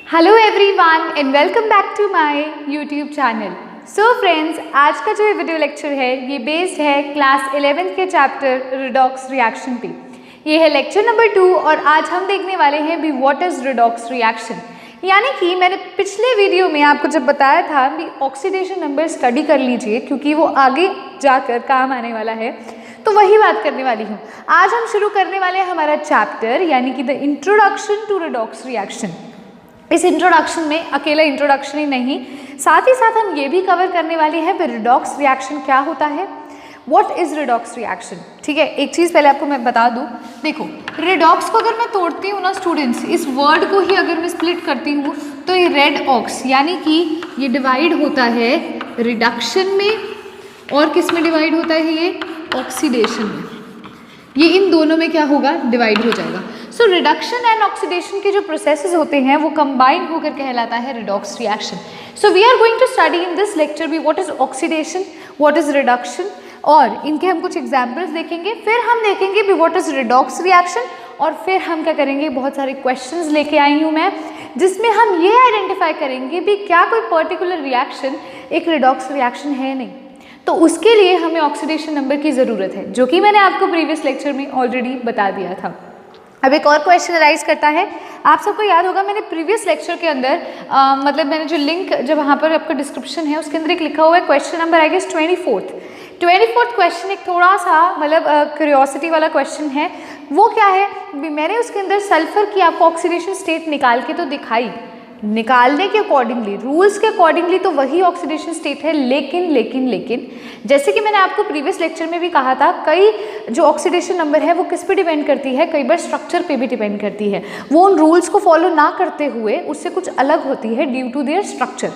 Hello everyone and welcome back to my YouTube channel. So friends, आज का जो ये वीडियो लेक्चर है ये बेस्ड है क्लास 11th के चैप्टर रिडॉक्स रिएक्शन पे। ये है लेक्चर नंबर 2 और आज हम देखने वाले हैं भी व्हाट इज़ रिडॉक्स रिएक्शन। यानी कि मैंने पिछले वीडियो में आपको जब बताया था भी ऑक्सीडेशन नंबर स्टडी कर लीजिए क्योंकि वो आगे जाकर काम आने वाला है, तो वही बात करने वाली हूँ। आज हम शुरू करने वाले हैं हमारा चैप्टर यानी कि the introduction to redox reaction. इस इंट्रोडक्शन में अकेला इंट्रोडक्शन ही नहीं, साथ ही साथ हम ये भी कवर करने वाले हैं फिर रिडॉक्स रिएक्शन क्या होता है, व्हाट इज़ रिडॉक्स रिएक्शन। ठीक है, एक चीज़ पहले आपको मैं बता दूँ। देखो, रिडॉक्स को अगर मैं तोड़ती हूँ ना स्टूडेंट्स, इस वर्ड को ही अगर मैं स्प्लिट करती हूँ तो ये रेड ऑक्स यानी कि ये डिवाइड होता है रिडक्शन में और किस में डिवाइड होता है, ये ऑक्सीडेशन में। ये इन दोनों में क्या होगा, डिवाइड हो जाएगा। सो रिडक्शन एंड ऑक्सीडेशन के जो प्रोसेसेस होते हैं वो कंबाइन होकर कहलाता है redox reaction. So we are going to study in this lecture भी what is oxidation, what is reduction, और इनके हम कुछ एग्जाम्पल्स देखेंगे। फिर हम देखेंगे भी व्हाट इज रिडॉक्स रिएक्शन, और फिर हम क्या करेंगे, बहुत सारे क्वेश्चंस लेके आई हूँ मैं जिसमें हम ये आइडेंटिफाई करेंगे भी क्या कोई पर्टिकुलर रिएक्शन एक रिडॉक्स रिएक्शन है नहीं, तो उसके लिए हमें ऑक्सीडेशन नंबर की ज़रूरत है, जो कि मैंने आपको प्रीवियस लेक्चर में ऑलरेडी बता दिया था। अब एक और क्वेश्चन अराइज करता है, आप सबको याद होगा मैंने प्रीवियस लेक्चर के अंदर मतलब मैंने जो लिंक जो वहाँ पर आपका डिस्क्रिप्शन है उसके अंदर एक लिखा हुआ है question number I guess 24th question, एक थोड़ा सा मतलब क्यूरियोसिटी वाला क्वेश्चन है। वो क्या है, मैंने उसके अंदर सल्फर की आपको ऑक्सीडेशन स्टेट निकाल के तो दिखाई, निकालने के अकॉर्डिंगली, रूल्स के अकॉर्डिंगली तो वही ऑक्सीडेशन स्टेट है, लेकिन जैसे कि मैंने आपको प्रीवियस लेक्चर में भी कहा था, कई जो ऑक्सीडेशन नंबर है वो किस पे डिपेंड करती है, कई बार स्ट्रक्चर पे भी डिपेंड करती है। वो उन रूल्स को फॉलो ना करते हुए उससे कुछ अलग होती है ड्यू टू देयर स्ट्रक्चर,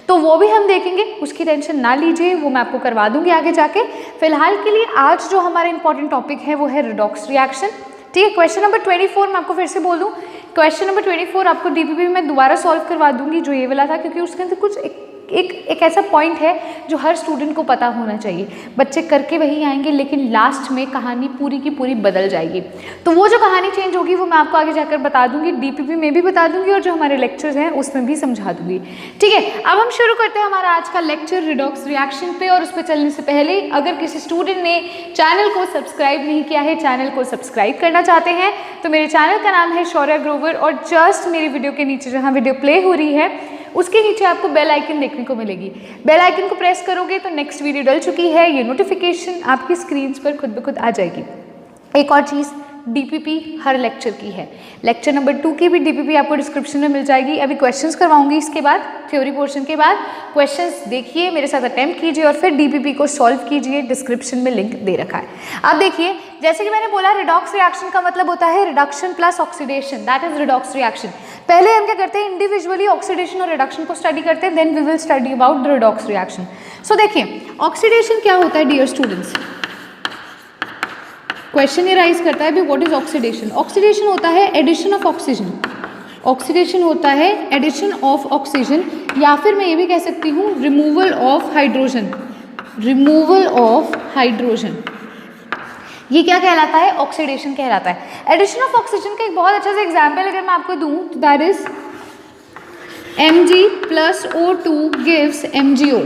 तो वो भी हम देखेंगे, उसकी टेंशन ना लीजिए, वो मैं आपको करवा दूंगी आगे जाके। फिलहाल के लिए आज जो हमारा इंपॉर्टेंट टॉपिक है वो है रिडॉक्स रिएक्शन। ठीक है, क्वेश्चन नंबर 24 मैं आपको फिर से बोल दूं, क्वेश्चन नंबर 24 आपको डीपीपी में दोबारा सॉल्व करवा दूंगी जो ये वाला था, क्योंकि उसके अंदर कुछ एक ऐसा पॉइंट है जो हर स्टूडेंट को पता होना चाहिए। बच्चे करके वही आएंगे लेकिन लास्ट में कहानी पूरी की पूरी बदल जाएगी, तो वो जो कहानी चेंज होगी वो मैं आपको आगे जाकर बता दूंगी, डीपीपी में भी बता दूंगी और जो हमारे लेक्चर्स हैं उसमें भी समझा दूंगी। ठीक है, अब हम शुरू करते हैं हमारा आज का लेक्चर रिडॉक्स रिएक्शन पे। और उस पर चलने से पहले अगर किसी स्टूडेंट ने चैनल को सब्सक्राइब नहीं किया है, चैनल को सब्सक्राइब करना चाहते हैं, तो मेरे चैनल का नाम है शौर्या ग्रोवर, और जस्ट मेरी वीडियो के नीचे जहाँ वीडियो प्ले हो रही है उसके नीचे आपको बेल आइकन देखने को मिलेगी। बेल आइकन को प्रेस करोगे तो नेक्स्ट वीडियो डल चुकी है, ये नोटिफिकेशन आपकी स्क्रीन पर खुद ब खुद आ जाएगी। एक और चीज़, डीपीपी हर लेक्चर की है, लेक्चर नंबर 2 की भी डीपीपी आपको डिस्क्रिप्शन में मिल जाएगी। अभी क्वेश्चंस करवाऊंगी, इसके बाद थ्योरी पोर्शन के बाद क्वेश्चंस देखिए, मेरे साथ अटेम्प्ट कीजिए और फिर डीपीपी को सॉल्व कीजिए, डिस्क्रिप्शन में लिंक दे रखा है। अब देखिए, जैसे कि मैंने बोला रिडॉक्स रिएक्शन का मतलब होता है reduction plus oxidation, that is redox reaction. पहले हम क्या करते हैं, इंडिविजुअली ऑक्सीडेशन और रिडक्शन को स्टडी करते हैं, then we will study about the redox reaction. So देखिए, ऑक्सीडेशन क्या होता है डियर स्टूडेंट्स, क्वेश्चन ये राइज करता है भी व्हाट इज ऑक्सीडेशन। ऑक्सीडेशन होता है एडिशन ऑफ ऑक्सीजन, ऑक्सीडेशन होता है एडिशन ऑफ ऑक्सीजन, या फिर मैं ये भी कह सकती हूँ removal of hydrogen, removal of hydrogen, ये क्या कहलाता है, ऑक्सीडेशन कहलाता है। एडिशन ऑफ ऑक्सीजन का एक बहुत अच्छा सा एग्जाम्पल अगर मैं आपको दूँ तो that is Mg+O2 gives MgO,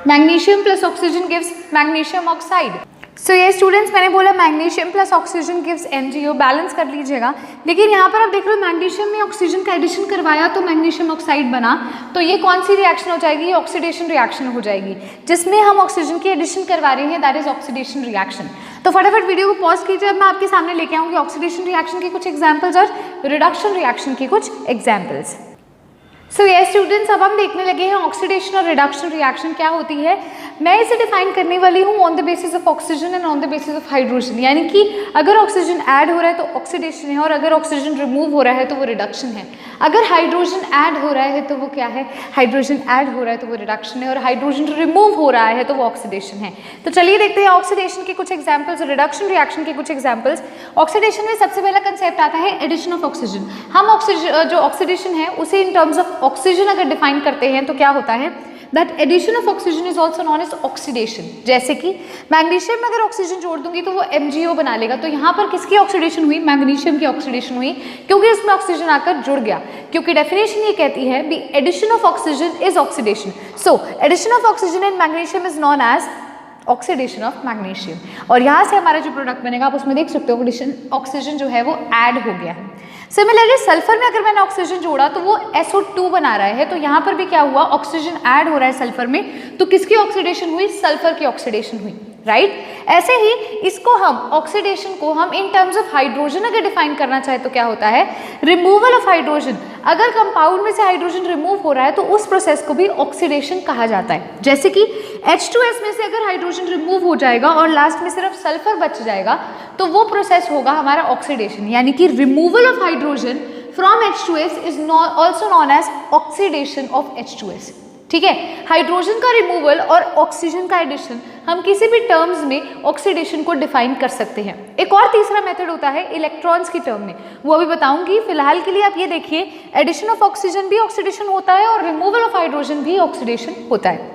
magnesium plus oxygen gives magnesium oxide. So ये स्टूडेंट्स, मैंने बोला magnesium plus oxygen gives MgO, balance कर लीजिएगा। लेकिन यहाँ पर आप देख रहे हो मैग्नीशियम में ऑक्सीजन का एडिशन करवाया तो मैग्नीशियम ऑक्साइड बना, तो ये कौन सी रिएक्शन हो जाएगी, ऑक्सीडेशन रिएक्शन हो जाएगी, जिसमें हम ऑक्सीजन की एडिशन करवा रहे हैं, दैट इज ऑक्सीडेशन रिएक्शन। तो फटाफट वीडियो को पॉज कीजिए, अब मैं आपके सामने लेके आऊँगी ऑक्सीडेशन रिएक्शन के कुछ एग्जाम्पल्स और रिडक्शन रिएक्शन के कुछ एग्जाम्पल्स। सो ये स्टूडेंट्स, अब हम देखने लगे हैं ऑक्सीडेशन और रिडक्शन रिएक्शन क्या होती है। मैं इसे डिफाइन करने वाली हूँ on the basis of oxygen and on the basis of hydrogen, यानी कि अगर ऑक्सीजन ऐड हो रहा है तो ऑक्सीडेशन है, और अगर ऑक्सीजन रिमूव हो रहा है तो वो रिडक्शन है। अगर हाइड्रोजन ऐड हो रहा है तो वो क्या है, हाइड्रोजन ऐड हो रहा है तो वो रिडक्शन है, और हाइड्रोजन रिमूव हो रहा है तो वो ऑक्सीडेशन है। तो चलिए देखते हैं ऑक्सीडेशन के कुछ एग्जाम्पल्स और रिडक्शन रिएक्शन के कुछ एग्जाम्पल्स। ऑक्सीडेशन में सबसे पहला कंसेप्ट आता है एडिशन ऑफ ऑक्सीजन। हम ऑक्सीजन जो ऑक्सीडेशन है उसे इन टर्म्स ऑफ ऑक्सीजन अगर डिफाइन करते हैं तो क्या होता है, that addition of oxygen is also known as oxidation. जैसे कि मैग्नीशियम में अगर ऑक्सीजन जोड़ दूंगी तो वो MgO बना लेगा, तो यहाँ पर किसकी ऑक्सीडेशन हुई, मैग्नीशियम की ऑक्सीडेशन हुई, क्योंकि उसमें ऑक्सीजन आकर जुड़ गया। क्योंकि डेफिनेशन ये कहती है be addition of oxygen is oxidation, so addition of oxygen in magnesium is known as oxidation of magnesium. और यहाँ से हमारा जो प्रोडक्ट बनेगा आप उसमें देख सकते हो ऑक्सीजन जो है वो ऐड हो गया है। सिमिलरली सल्फर में अगर मैंने ऑक्सीजन जोड़ा तो वो SO2 बना रहा है, तो यहाँ पर भी क्या हुआ, ऑक्सीजन ऐड हो रहा है सल्फर में, तो किसकी ऑक्सीडेशन हुई, सल्फर की ऑक्सीडेशन हुई, राइट। ऐसे ही इसको हम ऑक्सीडेशन को हम इन टर्म्स ऑफ हाइड्रोजन अगर डिफाइन करना चाहे तो क्या होता है, रिमूवल ऑफ हाइड्रोजन। अगर कंपाउंड में से हाइड्रोजन रिमूव हो रहा है तो उस प्रोसेस को भी ऑक्सीडेशन कहा जाता है। जैसे कि H2S में से अगर हाइड्रोजन रिमूव हो जाएगा और लास्ट में सिर्फ सल्फर बच जाएगा तो वो प्रोसेस होगा हमारा ऑक्सीडेशन, यानी कि removal of hydrogen from H2S is also known as oxidation of H2S। ठीक है, हाइड्रोजन का रिमूवल और ऑक्सीजन का एडिशन हम किसी भी टर्म्स में ऑक्सीडेशन को डिफाइन कर सकते हैं। एक और तीसरा मेथड होता है इलेक्ट्रॉन्स की टर्म में, वो अभी बताऊंगी। फिलहाल के लिए आप ये देखिए, एडिशन ऑफ ऑक्सीजन भी ऑक्सीडेशन होता है और रिमूवल ऑफ हाइड्रोजन भी ऑक्सीडेशन होता है।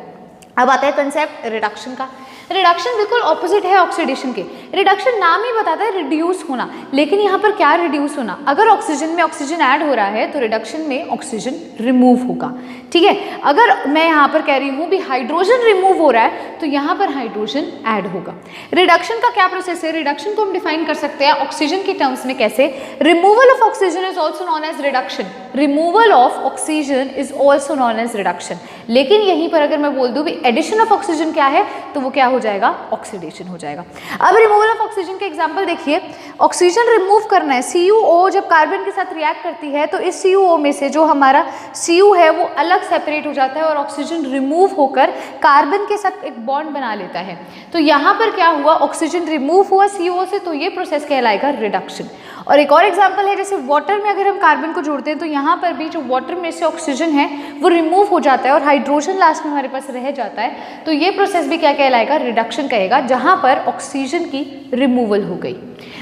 अब आता है कंसेप्ट रिडक्शन का। रिडक्शन बिल्कुल ऑपोजिट है ऑक्सीडेशन के। रिडक्शन नाम ही बताता है रिड्यूस होना, लेकिन यहाँ पर क्या रिड्यूस होना, अगर ऑक्सीजन में ऑक्सीजन ऐड हो रहा है तो रिडक्शन में ऑक्सीजन रिमूव होगा। ठीक है, अगर मैं यहाँ पर कह रही हूँ भी हाइड्रोजन रिमूव हो रहा है तो यहाँ पर हाइड्रोजन ऐड होगा। रिडक्शन का क्या प्रोसेस है, रिडक्शन को हम डिफाइन कर सकते हैं ऑक्सीजन के टर्म्स में कैसे, removal of oxygen is also known as reduction, removal of oxygen is also known as reduction. लेकिन यहीं पर अगर मैं बोल दूँ भी एडिशन ऑफ ऑक्सीजन क्या है तो वो क्या हो जाएगा, ऑक्सीडेशन हो जाएगा। अब रिमूवल ऑफ ऑक्सीजन के एग्जांपल देखिए, ऑक्सीजन रिमूव करना है, CuO जब कार्बन के साथ रिएक्ट करती है तो इस CuO में से जो हमारा Cu है वो अलग सेपरेट हो जाता है और ऑक्सीजन रिमूव होकर कार्बन के साथ एक बॉन्ड बना लेता है। तो यहाँ पर क्या हुआ, ऑक्सीजन रिमूव हुआ CuO से, तो ये प्रोसेस कहलाएगा रिडक्शन। और एक और एग्जांपल है, जैसे वाटर में अगर हम कार्बन को जोड़ते हैं तो यहाँ पर भी जो वाटर में से ऑक्सीजन है वो रिमूव हो जाता है और हाइड्रोजन लास्ट में हमारे पास रह जाता है, तो ये प्रोसेस भी क्या कहलाएगा, रिडक्शन कहेगा, जहाँ पर ऑक्सीजन की रिमूवल हो गई।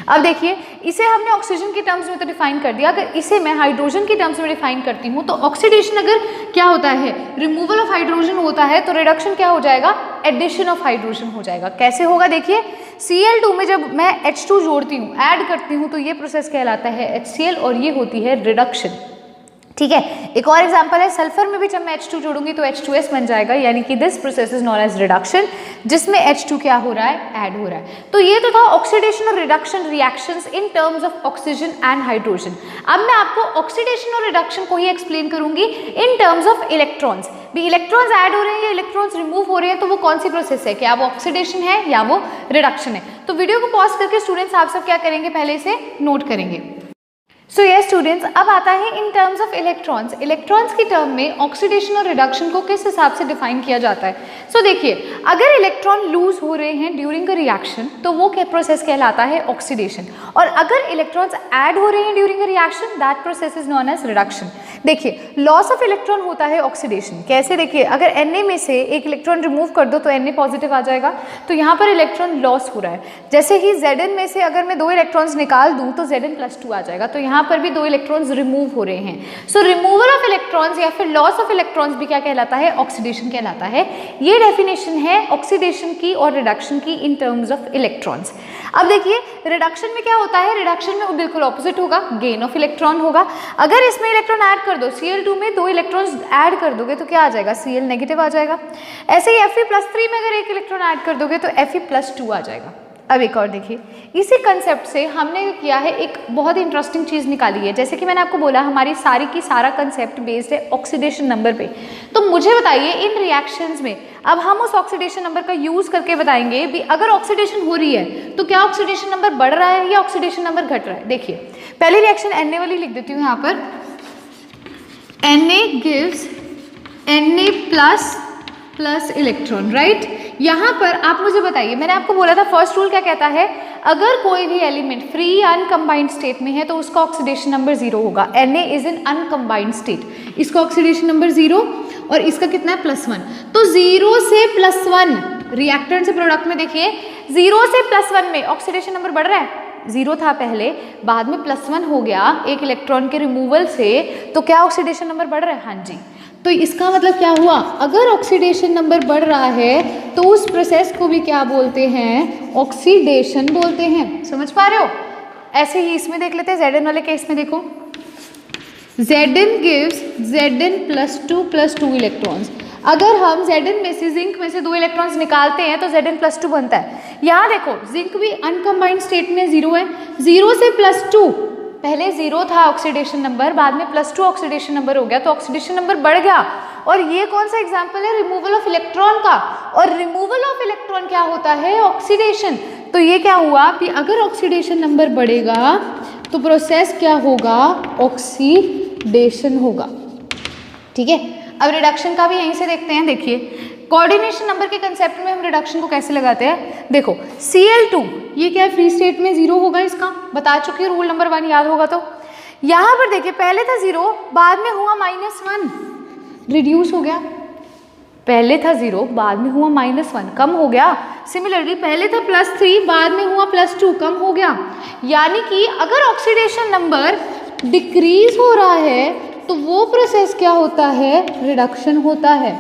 अब देखिए, इसे हमने ऑक्सीजन के टर्म्स में तो डिफाइन कर दिया, अगर इसे मैं हाइड्रोजन के टर्म्स में डिफाइन करती हूँ तो ऑक्सीडेशन अगर क्या होता है, रिमूवल ऑफ हाइड्रोजन होता है, तो रिडक्शन क्या हो जाएगा, एडिशन ऑफ हाइड्रोजन हो जाएगा। कैसे होगा देखिए, Cl2 में जब मैं H2 जोड़ती हूँ, ऐड करती हूँ, तो ये प्रोसेस कहलाता है HCl और ये होती है रिडक्शन। ठीक है, एक और एग्जांपल है, सल्फर में भी जब मैं H2 जोड़ूंगी तो H2S बन जाएगा, यानी कि this process is known as reduction, जिसमें H2 क्या हो रहा है, ऐड हो रहा है। तो ये तो था ऑक्सीडेशन और reduction reactions in terms of oxygen and hydrogen. अब मैं आपको ऑक्सीडेशन और रिडक्शन को ही एक्सप्लेन करूंगी इन टर्म्स ऑफ इलेक्ट्रॉन्स। भी इलेक्ट्रॉन्स ऐड हो रहे हैं या इलेक्ट्रॉन्स रिमूव हो रहे हैं, तो वो कौन सी प्रोसेस है, क्या वो ऑक्सीडेशन है या वो रिडक्शन है। तो वीडियो को पॉज करके स्टूडेंट्स आप सब क्या करेंगे, पहले इसे नोट करेंगे। सो यस स्टूडेंट्स, अब आता है इन टर्म्स ऑफ इलेक्ट्रॉन्स। इलेक्ट्रॉन्स की टर्म में ऑक्सीडेशन और रिडक्शन को किस हिसाब से डिफाइन किया जाता है। सो देखिए, अगर इलेक्ट्रॉन लूज हो रहे हैं ड्यूरिंग अ रिएक्शन तो वो क्या प्रोसेस कहलाता है, ऑक्सीडेशन। और अगर इलेक्ट्रॉन्स ऐड हो रहे हैं during a reaction, that process is known as reduction. देखिए, लॉस ऑफ इलेक्ट्रॉन होता है ऑक्सीडेशन। कैसे, देखिए, अगर Na में से एक इलेक्ट्रॉन रिमूव कर दो तो Na पॉजिटिव आ जाएगा, तो यहाँ पर इलेक्ट्रॉन लॉस हो रहा है। जैसे ही Zn में से अगर मैं 2 इलेक्ट्रॉन्स निकाल दूँ तो Zn+2 आ जाएगा, तो यहाँ पर भी 2 इलेक्ट्रॉन्स रिमूव हो रहे हैं। सो रिमूवल ऑफ इलेक्ट्रॉन्स या फिर लॉस ऑफ इलेक्ट्रॉन्स भी क्या कहलाता है, ऑक्सीडेशन कहलाता है। ये डेफिनेशन है ऑक्सीडेशन की और रिडक्शन की इन टर्म्स ऑफ इलेक्ट्रॉन्स। अब देखिए, रिडक्शन में क्या होता है, रिडक्शन में बिल्कुल ऑपोजिट होगा, गेन ऑफ इलेक्ट्रॉन होगा। अगर इसमें इलेक्ट्रॉन ऐड कर दो, Cl2 में 2 इलेक्ट्रॉन्स ऐड कर दोगे तो क्या आ जाएगा, Cl नेगेटिव आ जाएगा। ऐसे ही Fe+3 में अगर एक इलेक्ट्रॉन ऐड कर दोगे तो Fe+2 आ जाएगा। अब एक और देखिए, इसी कंसेप्ट से हमने किया है, एक बहुत ही इंटरेस्टिंग चीज़ निकाली है। जैसे कि मैंने आपको बोला, हमारी सारी की सारा कंसेप्ट बेस्ड है ऑक्सीडेशन नंबर पे। तो मुझे बताइए, इन रिएक्शंस में अब हम उस ऑक्सीडेशन नंबर का यूज़ करके बताएंगे भी अगर ऑक्सीडेशन हो रही है तो क्या ऑक्सीडेशन नंबर बढ़ रहा है या ऑक्सीडेशन नंबर घट रहा है। देखिए, पहली रिएक्शन Na वाली लिख देती हूँ यहाँ पर, Na gives Na++ electron, right. यहाँ पर आप मुझे बताइए, मैंने आपको बोला था फर्स्ट रूल क्या कहता है, अगर कोई भी एलिमेंट फ्री अनकम्बाइंड स्टेट में है तो उसका ऑक्सीडेशन नंबर 0 होगा। Na इज इन अनकम्बाइंड स्टेट, इसका ऑक्सीडेशन नंबर 0 और इसका कितना है, +1। तो 0 से +1 रिएक्टेंट से प्रोडक्ट में देखिए, 0 से +1 में ऑक्सीडेशन नंबर बढ़ रहा है। 0 था पहले, बाद में +1 हो गया एक इलेक्ट्रॉन के रिमूवल से, तो क्या ऑक्सीडेशन नंबर बढ़ रहा है, हाँ जी। तो इसका मतलब क्या हुआ, अगर ऑक्सीडेशन नंबर बढ़ रहा है तो उस प्रोसेस को भी क्या बोलते हैं, ऑक्सीडेशन बोलते हैं। समझ पा रहे हो? ऐसे ही इसमें देख लेते हैं, Zn वाले केस में देखो, Zn gives Zn + 2 इलेक्ट्रॉन्स। अगर हम Zn में से जिंक में से 2 इलेक्ट्रॉन्स निकालते हैं तो Zn + 2 बनता है। यहाँ देखो जिंक भी अनकम्बाइंड स्टेट में 0 है, 0 से +2, पहले 0 था ऑक्सीडेशन नंबर, बाद में +2 ऑक्सीडेशन नंबर हो गया, तो ऑक्सीडेशन नंबर बढ़ गया। और ये कौन सा एग्जाम्पल है, रिमूवल ऑफ इलेक्ट्रॉन का। और रिमूवल ऑफ इलेक्ट्रॉन क्या होता है, ऑक्सीडेशन। तो ये क्या हुआ कि अगर ऑक्सीडेशन नंबर बढ़ेगा तो प्रोसेस क्या होगा, ऑक्सीडेशन होगा। ठीक है, अब रिडक्शन का भी यहीं से देखते हैं। देखिए कोऑर्डिनेशन नंबर के कंसेप्ट में हम रिडक्शन को कैसे लगाते हैं। देखो Cl2 ये क्या है, फ्री स्टेट में 0 होगा, इसका बता चुकी है, रूल नंबर 1 याद होगा। तो यहाँ पर देखिए पहले था 0, बाद में हुआ -1, रिड्यूस हो गया। पहले था 0, बाद में हुआ -1, कम हो गया। सिमिलरली पहले था +3, बाद में हुआ +2, कम हो गया। यानी कि अगर ऑक्सीडेशन नंबर डिक्रीज हो रहा है तो वो प्रोसेस क्या होता है, रिडक्शन होता है।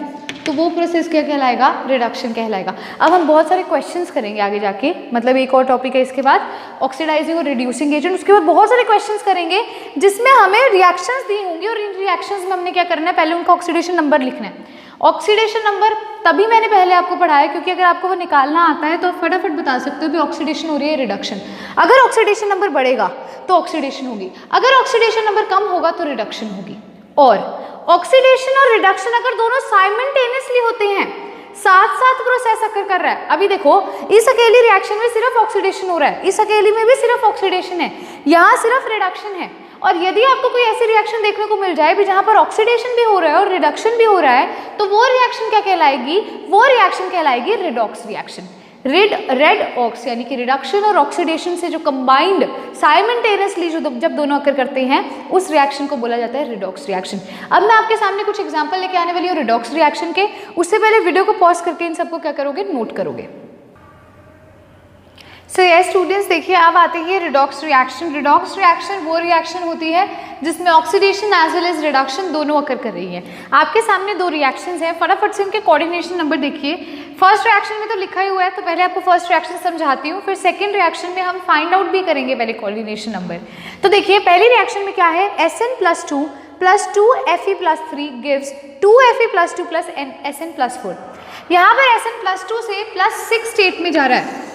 तो वो प्रोसेस क्या कहलाएगा, रिडक्शन कहलाएगा। अब हम बहुत सारे क्वेश्चंस करेंगे आगे जाके, मतलब एक और टॉपिक है इसके बाद ऑक्सीडाइजिंग और रिड्यूसिंग एजेंट, उसके बाद बहुत सारे क्वेश्चंस करेंगे जिसमें हमें रिएक्शंस दी होंगी और इन रिएक्शंस में हमने क्या करना है, पहले उनका ऑक्सीडेशन नंबर लिखना है। ऑक्सीडेशन नंबर तभी मैंने पहले आपको पढ़ाया क्योंकि अगर आपको वो निकालना आता है तो आप फटाफट बता सकते हो कि ऑक्सीडेशन हो रही है, रिडक्शन। अगर ऑक्सीडेशन नंबर बढ़ेगा तो ऑक्सीडेशन होगी, अगर ऑक्सीडेशन नंबर कम होगा तो रिडक्शन होगी। और ऑक्सीडेशन और रिडक्शन अगर दोनों साइमल्टेनियसली होते हैं, साथ साथ प्रोसेस अकर कर रहा है। अभी देखो इस अकेली रिएक्शन में सिर्फ ऑक्सीडेशन हो रहा है, इस अकेली में भी सिर्फ ऑक्सीडेशन है, यहाँ सिर्फ रिडक्शन है। और यदि आपको कोई ऐसी रिएक्शन देखने को मिल जाए भी जहाँ पर ऑक्सीडेशन भी हो रहा है और रिडक्शन भी हो रहा है, तो वो रिएक्शन क्या कहलाएगी, वो रिएक्शन कहलाएगी रेडॉक्स रिएक्शन। रेड ऑक्स यानी कि रिडक्शन और ऑक्सीडेशन से जो कंबाइंड साइमल्टेनियसली जब दोनों अकर करते हैं उस रिएक्शन को बोला जाता है रिडॉक्स रिएक्शन। अब मैं आपके सामने कुछ एग्जांपल लेके आने वाली हूँ रिडॉक्स रिएक्शन के, उससे पहले वीडियो को पॉज करके इन सबको क्या करोगे, नोट करोगे। सो ये स्टूडेंट्स देखिए अब आती है रिडॉक्स रिएक्शन। रिडॉक्स रिएक्शन वो रिएक्शन होती है जिसमें oxidation as well as reduction दोनों अकर कर रही है। आपके सामने 2 रिएक्शंस हैं, फटाफट से इनके कोऑर्डिनेशन नंबर देखिए। फर्स्ट रिएक्शन में तो लिखा ही हुआ है, तो पहले आपको फर्स्ट रिएक्शन समझाती हूँ, फिर सेकंड रिएक्शन में हम फाइंड आउट भी करेंगे पहले कोऑर्डिनेशन नंबर। तो देखिए पहली रिएक्शन में क्या है, Sn+2 + 2Fe+3 gives 2Fe+2 + Sn+4। यहाँ पर Sn+2 से +6 स्टेट में जा रहा है,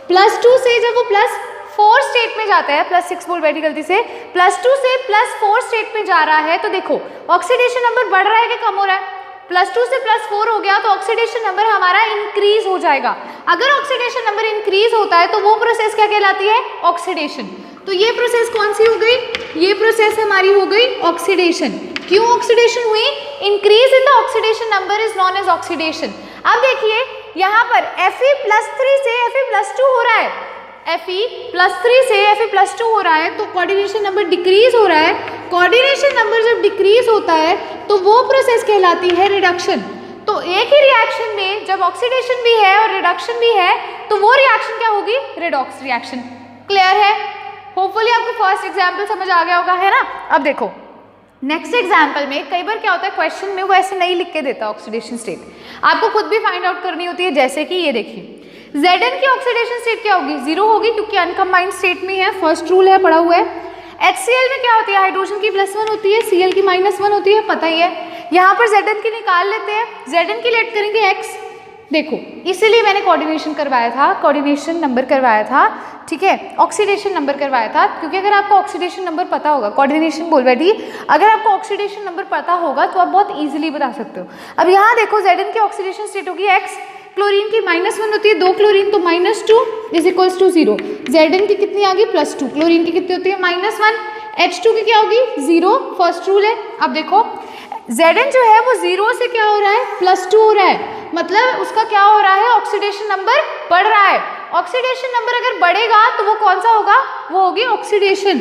+2 से जब वो +4 स्टेट में जाता है, +6 बोल बैठी गलती से, +2 से +4 स्टेट में जा रहा है, तो देखो ऑक्सीडेशन नंबर बढ़ रहा है कि कम हो रहा है, +2 से +4 हो गया तो ऑक्सीडेशन नंबर हमारा इंक्रीज हो जाएगा। अगर ऑक्सीडेशन नंबर इंक्रीज होता है तो वो प्रोसेस क्या कहलाती है, ऑक्सीडेशन। तो ये प्रोसेस कौन सी हो गई, ये प्रोसेस हमारी हो गई ऑक्सीडेशन। क्यों ऑक्सीडेशन हुई, increase in the oxidation number is known as oxidation. अब देखिए यहाँ पर Fe+3 से Fe+2 हो रहा है, Fe+3 से Fe+2 हो रहा है, तो कोऑर्डिनेशन नंबर डिक्रीज हो रहा है। कोऑर्डिनेशन नंबर जब डिक्रीज होता है तो वो प्रोसेस कहलाती है रिडक्शन। तो एक ही रिएक्शन में जब ऑक्सीडेशन भी है और रिडक्शन भी है तो वो रिएक्शन क्या होगी, रिडॉक्स रिएक्शन। क्लियर है? होपफुली आपको फर्स्ट एग्जाम्पल समझ आ गया होगा, है ना। अब देखो नेक्स्ट एग्जाम्पल में कई बार क्या होता है, क्वेश्चन में वो ऐसे नहीं लिख के देता ऑक्सीडेशन स्टेट, आपको खुद भी फाइंड आउट करनी होती है। जैसे कि ये देखिए Zn की ऑक्सीडेशन स्टेट क्या होगी, 0 होगी क्योंकि अनकम्बाइंड स्टेट में है, फर्स्ट रूल है, पढ़ा हुआ है। HCl में क्या होती है, हाइड्रोजन की +1 होती है, Cl की -1 होती है, पता ही है। यहाँ पर Zn की निकाल लेते हैं, Zn की लेट करेंगे x। देखो इसीलिए मैंने कोऑर्डिनेशन करवाया था, कोऑर्डिनेशन नंबर करवाया था, ठीक है, ऑक्सीडेशन नंबर करवाया था, क्योंकि अगर आपको ऑक्सीडेशन नंबर पता होगा, कोऑर्डिनेशन बोल बैठी, अगर आपको ऑक्सीडेशन नंबर पता होगा तो आप बहुत इजीली बता सकते हो। अब यहाँ देखो Zn की ऑक्सीडेशन स्टेट होगी x, क्लोरीन की -1 होती है, 2 क्लोरीन तो -2 = 0। Zn की कितनी आ गई, +2, क्लोरीन की कितनी होती है -1, H2 की क्या होगी 0, फर्स्ट रूल है। अब देखो Zn जो है वो 0 से क्या हो रहा है, +2 हो रहा है, मतलब उसका क्या हो रहा है, ऑक्सीडेशन नंबर बढ़ रहा है। ऑक्सीडेशन नंबर अगर बढ़ेगा तो वो कौन सा होगा, वो होगी ऑक्सीडेशन,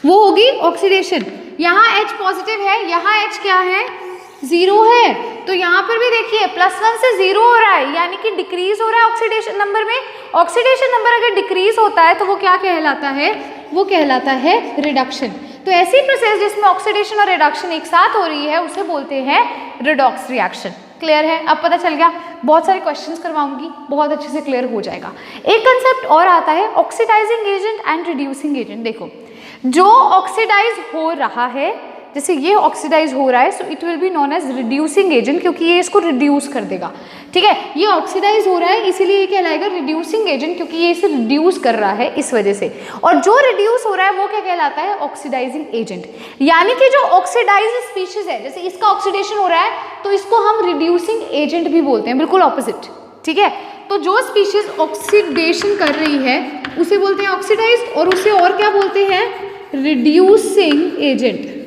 वो होगी ऑक्सीडेशन। यहाँ H पॉजिटिव है, यहाँ H क्या है, 0 है, तो यहाँ पर भी देखिए +1 से 0 हो रहा है, यानी कि डिक्रीज हो रहा है ऑक्सीडेशन नंबर में। ऑक्सीडेशन नंबर अगर डिक्रीज होता है तो वो क्या कहलाता है, वो कहलाता है रिडक्शन। तो ऐसी प्रोसेस जिसमें ऑक्सीडेशन और रिडक्शन एक साथ हो रही है उसे बोलते हैं रिडॉक्स रिएक्शन। क्लियर है? अब पता चल गया। बहुत सारे क्वेश्चंस करवाऊंगी, बहुत अच्छे से क्लियर हो जाएगा। एक कंसेप्ट और आता है oxidising agent and reducing agent. देखो, जो ऑक्सीडाइज हो रहा है, जैसे ये ऑक्सीडाइज हो रहा है, so it will be known as reducing agent, क्योंकि ये इसको रिड्यूस कर देगा। ठीक है, ये ऑक्सीडाइज हो रहा है इसीलिए ये कहलाएगा रिड्यूसिंग एजेंट, क्योंकि ये इसे रिड्यूस कर रहा है इस वजह से। और जो रिड्यूस हो रहा है वो क्या कहलाता है? Oxidising agent. यानी कि जो ऑक्सीडाइज स्पीशीज है, जैसे इसका ऑक्सीडेशन हो रहा है तो इसको हम रिड्यूसिंग एजेंट भी बोलते हैं, बिल्कुल ऑपोजिट। ठीक है, तो जो स्पीशीज ऑक्सीडेशन कर रही है उसे बोलते हैं ऑक्सीडाइज्ड, और उसे और क्या बोलते हैं? Reducing agent.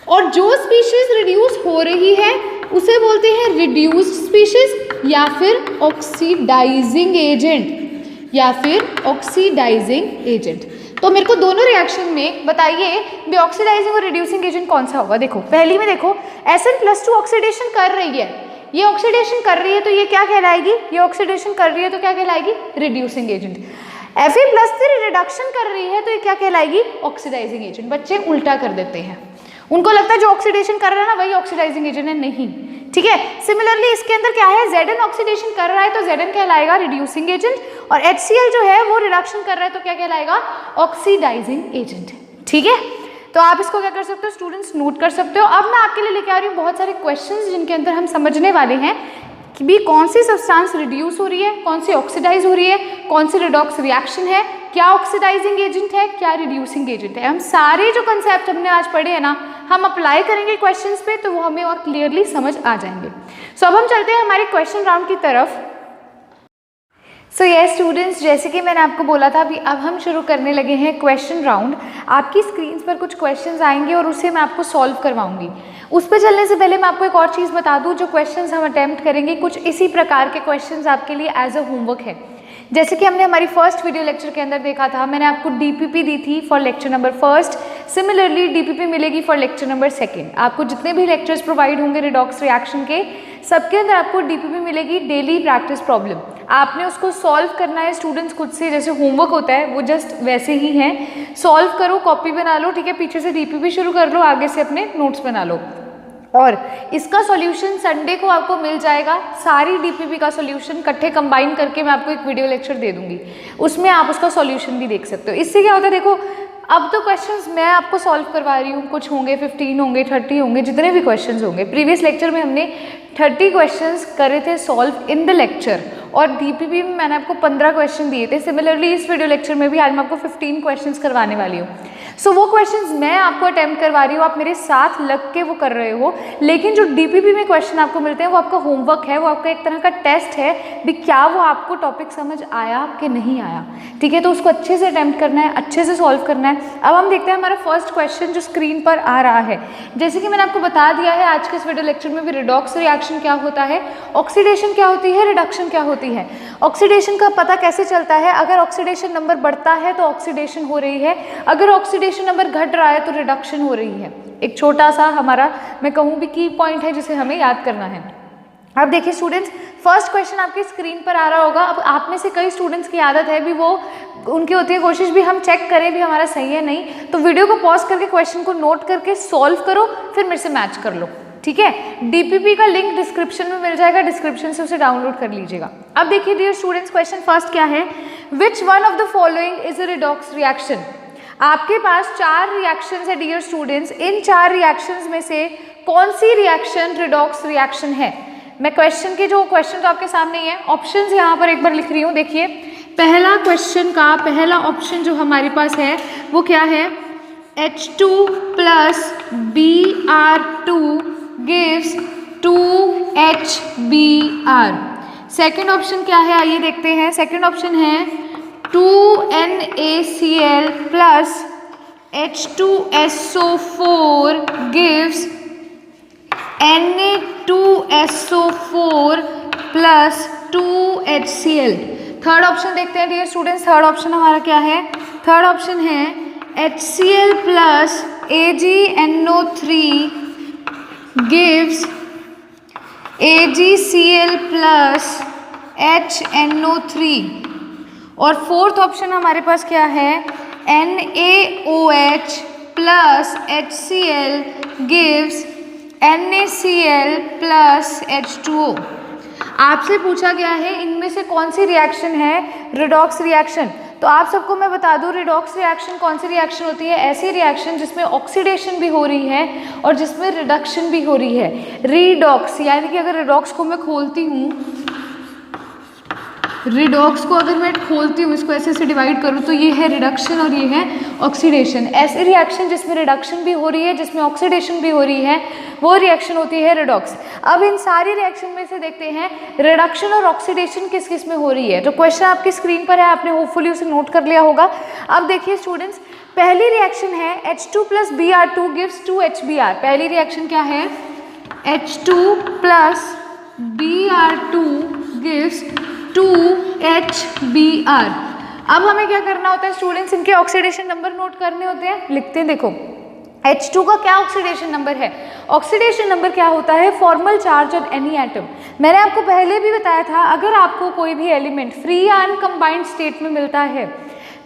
और जो स्पीशीज रिड्यूस हो रही है उसे बोलते हैं रिड्यूस्ड स्पीशीज या फिर ऑक्सीडाइजिंग एजेंट, या फिर ऑक्सीडाइजिंग एजेंट। तो मेरे को दोनों रिएक्शन में बताइए भी ऑक्सीडाइजिंग और रिड्यूसिंग एजेंट कौन सा होगा। देखो, पहली में देखो Sn+2 ऑक्सीडेशन कर रही है, ये ऑक्सीडेशन कर रही है तो ये क्या कहलाएगी? ये ऑक्सीडेशन कर रही है तो क्या कहलाएगी? Reducing agent. Fe+3 रिडक्शन कर रही है तो ये क्या कहलाएगी? Oxidising agent. बच्चे उल्टा कर देते हैं, उनको लगता है जो ऑक्सीडेशन कर रहा है ना वही ऑक्सीडाइजिंग एजेंट है, नहीं। ठीक है, सिमिलरली इसके अंदर क्या है? Zn ऑक्सीडेशन कर रहा है तो Zn कहलाएगा रिड्यूसिंग एजेंट, और HCl जो है वो रिडक्शन कर रहा है तो क्या कहलाएगा? Oxidising agent. ठीक है, तो आप इसको क्या कर सकते हो स्टूडेंट्स? नोट कर सकते हो। अब मैं आपके लिए लेके आ रही हूँ बहुत सारे क्वेश्चंस जिनके अंदर हम समझने वाले हैं कि भी कौन सी सब्सटेंस रिड्यूस हो रही है, कौन सी ऑक्सीडाइज हो रही है, कौन सी रिडॉक्स रिएक्शन है, क्या ऑक्सीडाइजिंग एजेंट है, क्या रिड्यूसिंग एजेंट है। हम सारे जो कंसेप्ट हमने आज पढ़े हैं ना, हम अप्लाई करेंगे क्वेश्चंस पे तो वो हमें और क्लियरली समझ आ जाएंगे। सो अब हम चलते हैं हमारे क्वेश्चन राउंड की तरफ। सो यस स्टूडेंट्स, जैसे कि मैंने आपको बोला था, अभी अब हम शुरू करने लगे हैं क्वेश्चन राउंड। आपकी स्क्रीन पर कुछ क्वेश्चंस आएंगे और उसे मैं आपको सॉल्व करवाऊंगी। उस पर चलने से पहले मैं आपको एक और चीज़ बता दूं, जो क्वेश्चंस हम अटेम्प्ट करेंगे कुछ इसी प्रकार के क्वेश्चंस आपके लिए एज अ होमवर्क है। जैसे कि हमने हमारी फर्स्ट वीडियो लेक्चर के अंदर देखा था, मैंने आपको डीपीपी दी थी for lecture number first. Similarly DPP मिलेगी फॉर लेक्चर नंबर सेकंड। आपको जितने भी लेक्चर्स प्रोवाइड होंगे रिडॉक्स रिएक्शन के, सबके अंदर आपको डीपीपी मिलेगी, डेली प्रैक्टिस प्रॉब्लम। आपने उसको सॉल्व करना है स्टूडेंट्स खुद से, जैसे होमवर्क होता है वो जस्ट वैसे ही है। सॉल्व करो, कॉपी बना लो, ठीक है, पीछे से डीपीपी शुरू कर लो, आगे से अपने नोट्स बना लो। और इसका सॉल्यूशन संडे को आपको मिल जाएगा। सारी डीपीपी का सॉल्यूशन इकट्ठे कंबाइन करके मैं आपको एक वीडियो लेक्चर दे दूंगी, उसमें आप उसका सॉल्यूशन भी देख सकते हो। इससे क्या होता है, देखो अब तो क्वेश्चंस मैं आपको सॉल्व करवा रही हूँ, कुछ होंगे 15 होंगे 30 होंगे, जितने भी क्वेश्चंस होंगे। प्रीवियस लेक्चर में हमने 30 क्वेश्चंस करे थे सॉल्व इन द लेक्चर, और डीपीपी में मैंने आपको 15 क्वेश्चन दिए थे। सिमिलरली इस वीडियो लेक्चर में भी आज मैं आपको 15 क्वेश्चंस करवाने वाली हूँ। सो वो क्वेश्चंस मैं आपको अटेम्प्ट करवा रही हूँ, आप मेरे साथ लग के वो कर रहे हो। लेकिन जो डीपीपी में क्वेश्चन आपको मिलते हैं वो आपका होमवर्क है, वो आपका एक तरह का टेस्ट है भी क्या वो आपको टॉपिक समझ आया कि नहीं आया। ठीक है, तो उसको अच्छे से अटेम्प्ट करना है, अच्छे से सॉल्व करना है। अब हम देखते हैं हमारा फर्स्ट क्वेश्चन जो स्क्रीन पर आ रहा है। जैसे कि मैंने आपको बता दिया है आज के इस वीडियो लेक्चर में भी रिडॉक्स रिएक्शन क्या होता है, ऑक्सीडेशन क्या होती है, रिडक्शन क्या होती है। ऑक्सीडेशन का पता कैसे चलता है? अगर ऑक्सीडेशन नंबर बढ़ता है तो ऑक्सीडेशन हो रही है, अगर ऑक्सीडेशन नंबर घट रहा है तो रिडक्शन हो रही है। एक छोटा सा हमारा मैं कहूँ भी की पॉइंट है जिसे हमें याद करना है। अब देखिए स्टूडेंट्स, फर्स्ट क्वेश्चन आपकी स्क्रीन पर आ रहा होगा। अब आप में से कई स्टूडेंट्स की आदत है भी वो उनकी होती है कोशिश भी हम चेक करें भी हमारा सही है नहीं, तो वीडियो को पॉज करके क्वेश्चन को नोट करके सॉल्व करो, फिर मेरे से मैच कर लो। ठीक है, डीपीपी का लिंक डिस्क्रिप्शन में मिल जाएगा, डिस्क्रिप्शन से उसे डाउनलोड कर लीजिएगा। अब देखिए डियर स्टूडेंट्स, क्वेश्चन फर्स्ट क्या है? Which one of the following is a redox reaction. आपके पास 4 रिएक्शंस है डियर स्टूडेंट्स, इन 4 रिएक्शंस में से कौन सी रिएक्शन रिडॉक्स रिएक्शन है? मैं क्वेश्चन के जो क्वेश्चन तो आपके सामने ही है, ऑप्शंस यहाँ पर एक बार लिख रही हूँ। देखिए पहला क्वेश्चन का पहला ऑप्शन जो हमारे पास है वो क्या है? H2 + Br2 gives 2HBr। Second option क्या है, आइए देखते हैं। सेकेंड ऑप्शन है 2NaCl + H2SO4 gives Na2SO4 + 2HCl। Third option देखते हैं डियर स्टूडेंट्स, थर्ड ऑप्शन हमारा क्या है? थर्ड ऑप्शन है HCl + AgNO3 gives AgCl + HNO3। और फोर्थ ऑप्शन हमारे पास क्या है? NaOH plus HCl gives NaCl plus H2O। आपसे पूछा गया है इनमें से कौन सी रिएक्शन है रिडॉक्स रिएक्शन। तो आप सबको मैं बता दूं रिडॉक्स रिएक्शन कौन सी रिएक्शन होती है, ऐसी रिएक्शन जिसमें ऑक्सीडेशन भी हो रही है और जिसमें रिडक्शन भी हो रही है। रिडॉक्स यानी कि अगर रिडॉक्स को मैं खोलती हूँ, रिडॉक्स को अगर मैं खोलती हूँ, इसको ऐसे से डिवाइड करूँ तो ये है रिडक्शन और ये है ऑक्सीडेशन। ऐसी रिएक्शन जिसमें रिडक्शन भी हो रही है, जिसमें ऑक्सीडेशन भी हो रही है, वो रिएक्शन होती है रिडॉक्स। अब इन सारी रिएक्शन में से देखते हैं रिडक्शन और ऑक्सीडेशन किस किस में हो रही है। तो क्वेश्चन आपकी स्क्रीन पर है, आपने होपफुली उसे नोट कर लिया होगा। अब देखिए स्टूडेंट्स, पहली रिएक्शन है H2 + Br2 gives 2HBr। पहली रिएक्शन क्या है, H2 + Br2 gives 2HBr। अब हमें क्या करना होता है स्टूडेंट्स, इनके ऑक्सीडेशन नंबर नोट करने होते हैं। लिखते हैं, देखो H2 का क्या ऑक्सीडेशन नंबर है। ऑक्सीडेशन नंबर क्या होता है, formal charge on any atom. मैंने आपको पहले भी बताया था, अगर आपको कोई भी एलिमेंट फ्री या अनकम्बाइंड स्टेट में मिलता है,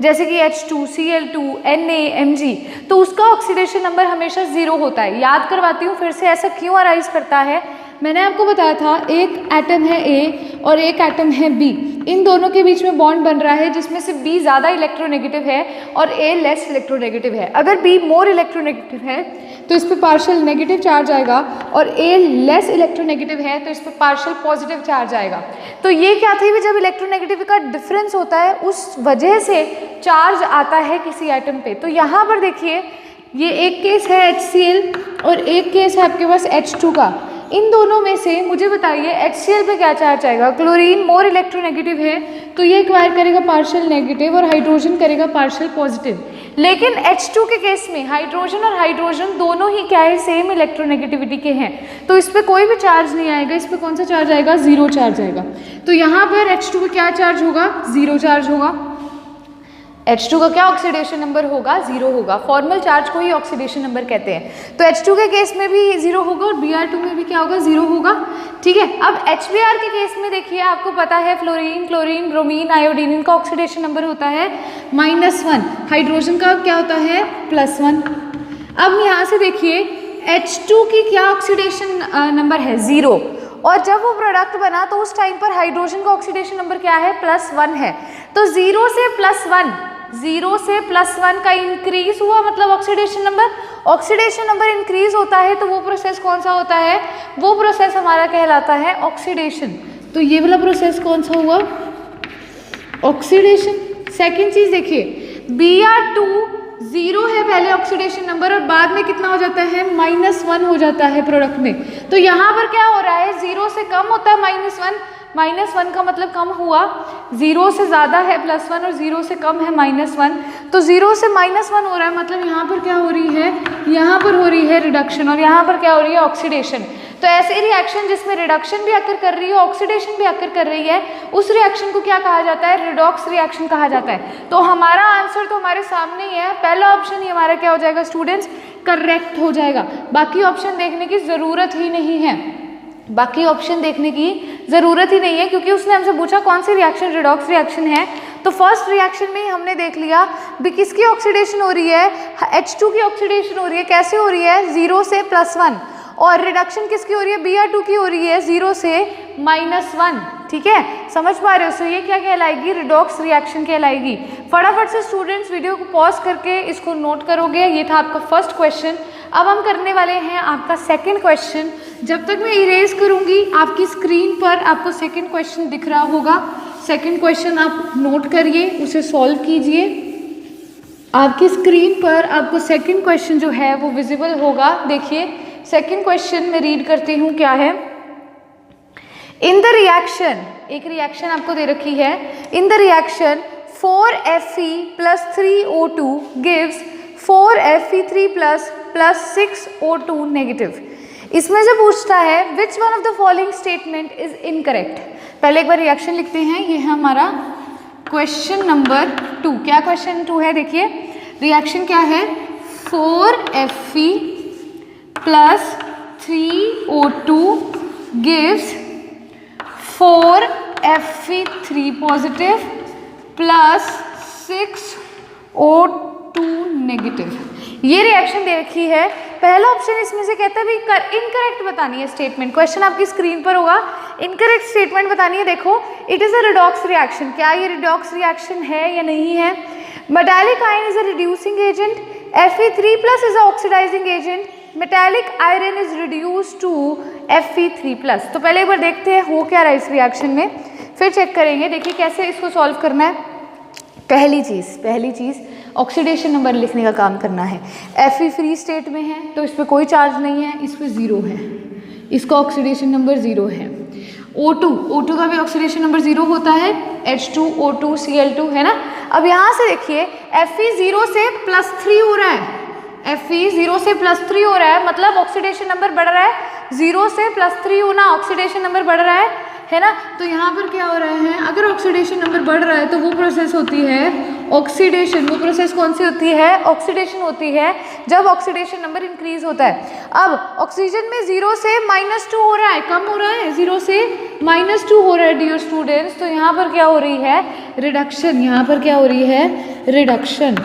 जैसे कि H2, Cl2, Na, Mg, तो उसका ऑक्सीडेशन नंबर हमेशा 0 होता है। याद करवाती हूँ फिर से, ऐसा क्यों अराइज करता है। मैंने आपको बताया था एक एटम है A और एक एटम है B, इन दोनों के बीच में बॉन्ड बन रहा है जिसमें से B ज़्यादा इलेक्ट्रोनेगेटिव है और A लेस इलेक्ट्रोनेगेटिव है। अगर B मोर इलेक्ट्रोनेगेटिव है तो इस पर पार्शियल नेगेटिव चार्ज आएगा और A लेस इलेक्ट्रोनेगेटिव है तो इस पर पार्शियल पॉजिटिव चार्ज आएगा। तो ये क्या थी, जब इलेक्ट्रोनेगेटिव का डिफरेंस होता है उस वजह से चार्ज आता है किसी एटम पे। तो यहाँ पर देखिए, ये एक केस है HCl और एक केस है आपके पास H2 का। इन दोनों में से मुझे बताइए HCl पे क्या चार्ज आएगा। क्लोरीन मोर इलेक्ट्रोनेगेटिव है तो ये एक्वायर करेगा पार्शियल नेगेटिव और हाइड्रोजन करेगा पार्शियल पॉजिटिव। लेकिन H2 के केस में हाइड्रोजन और हाइड्रोजन दोनों ही क्या है, सेम इलेक्ट्रोनेगेटिविटी के हैं, तो इस पर कोई भी चार्ज नहीं आएगा। इस पर कौन सा चार्ज आएगा, 0 चार्ज आएगा। तो यहाँ पर H2 पे क्या चार्ज होगा, 0 चार्ज होगा। H2 का क्या ऑक्सीडेशन नंबर होगा, 0 होगा। फॉर्मल चार्ज को ही ऑक्सीडेशन नंबर कहते हैं। तो H2 के केस में भी 0 होगा और Br2 में भी क्या होगा, 0 होगा। ठीक है, अब HBr के केस में देखिए, आपको पता है फ्लोरीन, क्लोरीन, ब्रोमीन, आयोडीन, इनका ऑक्सीडेशन नंबर होता है -1। हाइड्रोजन का क्या होता है, +1। अब यहाँ से देखिए H2 की क्या ऑक्सीडेशन नंबर है, 0। और जब वो प्रोडक्ट बना तो उस टाइम पर हाइड्रोजन का ऑक्सीडेशन नंबर क्या है, +1 है। तो 0 से +1 का इंक्रीज हुआ, मतलब ऑक्सीडेशन नंबर इंक्रीज होता है तो वो प्रोसेस कौन सा होता है, वो प्रोसेस हमारा कहलाता है ऑक्सीडेशन। तो ये वाला प्रोसेस कौन सा हुआ, ऑक्सीडेशन। सेकेंड चीज देखिए, Br2 0 है पहले ऑक्सीडेशन नंबर और बाद में कितना हो जाता है, -1 हो जाता है प्रोडक्ट में। तो यहाँ पर क्या हो रहा है, 0 से कम होता है -1 का मतलब कम हुआ, 0 से ज़्यादा है +1 और 0 से कम है -1। तो 0 से -1 हो रहा है, मतलब यहाँ पर क्या हो रही है, यहाँ पर हो रही है रिडक्शन और यहाँ पर क्या हो रही है, ऑक्सीडेशन। तो ऐसे रिएक्शन जिसमें रिडक्शन भी आकर कर रही है, ऑक्सीडेशन भी आकर कर रही है, उस रिएक्शन को क्या कहा जाता है, रिडॉक्स रिएक्शन कहा जाता है। तो हमारा आंसर तो हमारे सामने ही है, पहला ऑप्शन ही हमारा क्या हो जाएगा स्टूडेंट्स, करेक्ट हो जाएगा। बाकी ऑप्शन देखने की ज़रूरत ही नहीं है, बाकी ऑप्शन देखने की ज़रूरत ही नहीं है, क्योंकि उसने हमसे पूछा कौन सी रिएक्शन रिडॉक्स रिएक्शन है। तो फर्स्ट रिएक्शन में ही हमने देख लिया भी किसकी ऑक्सीडेशन हो रही है, H2 की ऑक्सीडेशन हो रही है। कैसे हो रही है, 0 से +1। और रिडक्शन किसकी हो रही है, Br2 की हो रही है 0 से -1। ठीक है, समझ पा रहे हो। सो ये क्या कहलाएगी, रिडॉक्स रिएक्शन कहलाएगी। फटाफट से स्टूडेंट्स वीडियो को पॉज करके इसको नोट करोगे। ये था आपका फर्स्ट क्वेश्चन। अब हम करने वाले हैं आपका सेकंड क्वेश्चन। जब तक मैं इरेज करूंगी आपकी स्क्रीन पर आपको सेकंड क्वेश्चन दिख रहा होगा। सेकंड क्वेश्चन आप नोट करिए, उसे सॉल्व कीजिए। आपकी स्क्रीन पर आपको सेकंड क्वेश्चन जो है वो विजिबल होगा। देखिए सेकंड क्वेश्चन में रीड करती हूँ क्या है। इन द रिएक्शन, एक रिएक्शन आपको दे रखी है। In the reaction 4Fe + 3O2 gives 4Fe3 + 6O2 negative. इसमें से पूछता है which one of the following statement is incorrect. पहले एक बार रिएक्शन लिखते हैं। ये है हमारा क्वेश्चन नंबर 2। क्या क्वेश्चन 2 है, देखिए रिएक्शन क्या है, 4Fe + 3O2 gives 4Fe3 + 6O2 negative. ये रिएक्शन दे रखी है। पहला ऑप्शन इसमें से कहता है भाई इनकरेक्ट बतानी है स्टेटमेंट। क्वेश्चन आपकी स्क्रीन पर होगा, इनकरेक्ट स्टेटमेंट बतानी है। देखो, it is a redox reaction. क्या ये रिडॉक्स रिएक्शन है या नहीं है? Metallic ion is a reducing agent, Fe3+ is a oxidising agent, metallic iron is reduce to Fe3+। तो पहले एक बार देखते हैं हो क्या रहा है इस रिएक्शन में, फिर चेक करेंगे। देखिए कैसे इसको सॉल्व करना है। पहली चीज़ ऑक्सीडेशन नंबर लिखने का काम करना है। Fe फ्री स्टेट में है तो इस पर कोई चार्ज नहीं है, इस पर 0 है, इसका ऑक्सीडेशन नंबर 0 है। O2 का भी ऑक्सीडेशन नंबर 0 होता है, H2O2 Cl2 है ना। अब यहाँ से देखिए Fe 0 से +3 हो रहा है, Fe 0 से +3 हो रहा है, मतलब ऑक्सीडेशन नंबर बढ़ रहा है। 0 से +3 होना ऑक्सीडेशन नंबर बढ़ रहा है ना। तो यहाँ पर क्या हो रहा है, अगर ऑक्सीडेशन नंबर बढ़ रहा है तो वो प्रोसेस होती है ऑक्सीडेशन। वो प्रोसेस कौन सी होती है? ऑक्सीडेशन होती है जब ऑक्सीडेशन नंबर इंक्रीज होता है। अब ऑक्सीजन में 0 से -2 हो रहा है, कम हो रहा है, 0 से -2 हो रहा है डियर स्टूडेंट्स। तो यहाँ पर क्या हो रही है? रिडक्शन। यहाँ पर क्या हो रही है? रिडक्शन।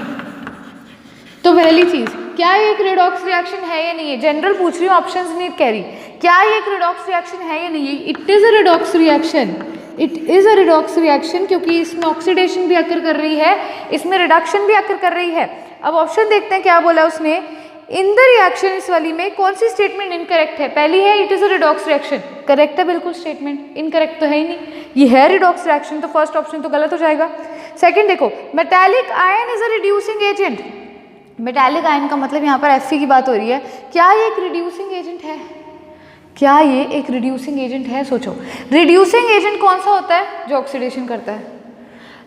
तो पहली चीज, क्या ये एक रिडॉक्स रिएक्शन है या नहीं है? जनरल पूछ रही हूँ, ऑप्शंस नहीं कह रही। क्या ये एक रिडॉक्स रिएक्शन है या नहीं है? It is a redox reaction. It is a redox reaction क्योंकि इसमें ऑक्सीडेशन भी अकर कर रही है, इसमें रिडक्शन भी अकर कर रही है। अब ऑप्शन देखते हैं क्या बोला उसने। इन द रिएक्शन, इस वाली में कौन सी स्टेटमेंट इनकरेक्ट है? पहली है it is a redox reaction, correct है बिल्कुल स्टेटमेंट, इनकरेक्ट तो है ही नहीं। ये है रिडॉक्स रिएक्शन, तो फर्स्ट ऑप्शन तो गलत हो जाएगा। सेकंड देखो, metallic ion is a reducing agent. Metallic ion का मतलब यहाँ पर Fe की बात हो रही है। क्या ये एक रिड्यूसिंग एजेंट है? क्या ये एक रिड्यूसिंग एजेंट है? सोचो, रिड्यूसिंग एजेंट कौन सा होता है? जो ऑक्सीडेशन करता है,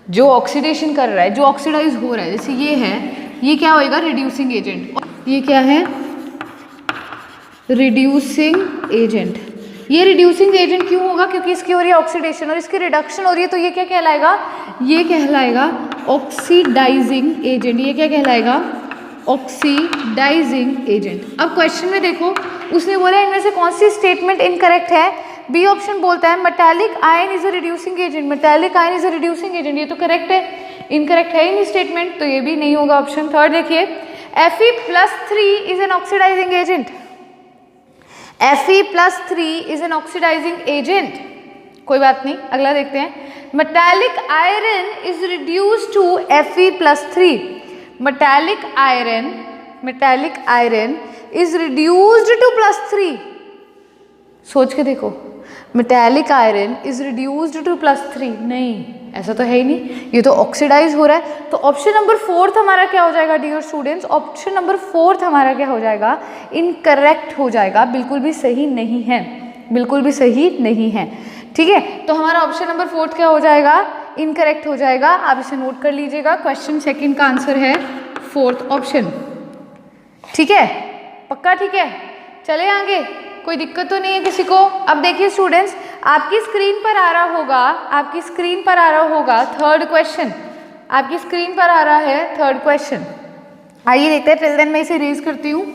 जो ऑक्सीडेशन कर रहा है, जो ऑक्सीडाइज हो रहा है। जैसे ये है, ये क्या होएगा? Reducing agent. ये क्या है? Reducing agent. ये रिड्यूसिंग एजेंट क्यों होगा? क्योंकि इसकी हो रही है ऑक्सीडेशन और इसकी रिडक्शन हो रही है, तो ये क्या कहलाएगा? ये कहलाएगा ऑक्सीडाइजिंग एजेंट। ये क्या कहलाएगा? Oxidising agent. अब क्वेश्चन में देखो, उसने बोला इनमें से कौन सी स्टेटमेंट इनकरेक्ट है? बी ऑप्शन बोलता है metallic ion is a reducing agent. Metallic ion is a reducing agent, ये तो करेक्ट है, इनकरेक्ट है ही नहीं स्टेटमेंट, तो ये भी नहीं होगा ऑप्शन। थर्ड देखिए, Fe+3 is an oxidising agent. Fe+3 is an oxidising agent, कोई बात नहीं, अगला देखते हैं। Metallic iron is reduce to Fe+3। Metallic iron is reduced to +3। सोच के देखो, metallic iron is reduced to +3, नहीं, ऐसा तो है ही नहीं, ये तो ऑक्सीडाइज हो रहा है। तो ऑप्शन नंबर 4 हमारा क्या हो जाएगा डियर स्टूडेंट्स? ऑप्शन नंबर 4 हमारा क्या हो जाएगा? इनकरेक्ट हो जाएगा, बिल्कुल भी सही नहीं है, बिल्कुल भी सही नहीं है। ठीक है, तो हमारा ऑप्शन नंबर 4 क्या हो जाएगा? इनकरेक्ट हो जाएगा। आप इसे नोट कर लीजिएगा, क्वेश्चन सेकंड का आंसर है 4th ऑप्शन। ठीक है, पक्का? ठीक है, चले आगे, कोई दिक्कत तो नहीं है किसी को? अब देखिए स्टूडेंट्स, आपकी स्क्रीन पर आ रहा होगा थर्ड क्वेश्चन। आपकी स्क्रीन पर आ रहा है थर्ड क्वेश्चन। आइए देखते हैं। टिल देन मैं इसे इरेज करती हूँ।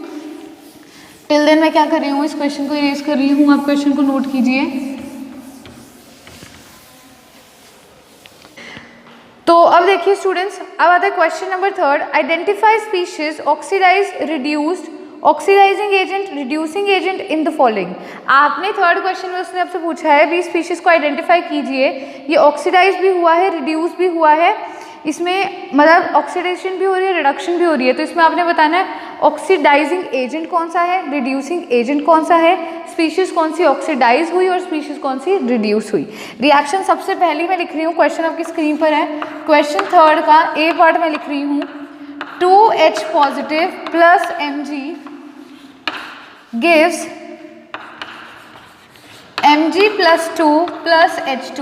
टिल देन मैं क्या कर रही हूँ? इस क्वेश्चन को इरेज कर रही हूँ, आप क्वेश्चन को नोट कीजिए। तो अब देखिए स्टूडेंट्स, अब आता है question number 3। Identify species oxidise reduced oxidising agent reducing agent in the following. आपने थर्ड क्वेश्चन में उसने आपसे पूछा है 20 स्पीशीज को आइडेंटिफाई कीजिए। ये ऑक्सीडाइज भी हुआ है, रिड्यूस भी हुआ है, इसमें मतलब ऑक्सीडेशन भी हो रही है, रिडक्शन भी हो रही है। तो इसमें आपने बताना है ऑक्सीडाइजिंग एजेंट कौन सा है, रिड्यूसिंग एजेंट कौन सा है, स्पीशीज कौन सी ऑक्सीडाइज हुई और स्पीशीज कौन सी रिड्यूस हुई। रिएक्शन सबसे पहली मैं लिख रही हूँ, क्वेश्चन आपकी स्क्रीन पर है। क्वेश्चन थर्ड का ए पार्ट में लिख रही हूँ, 2H positive plus Mg gives Mg plus 2 plus H2।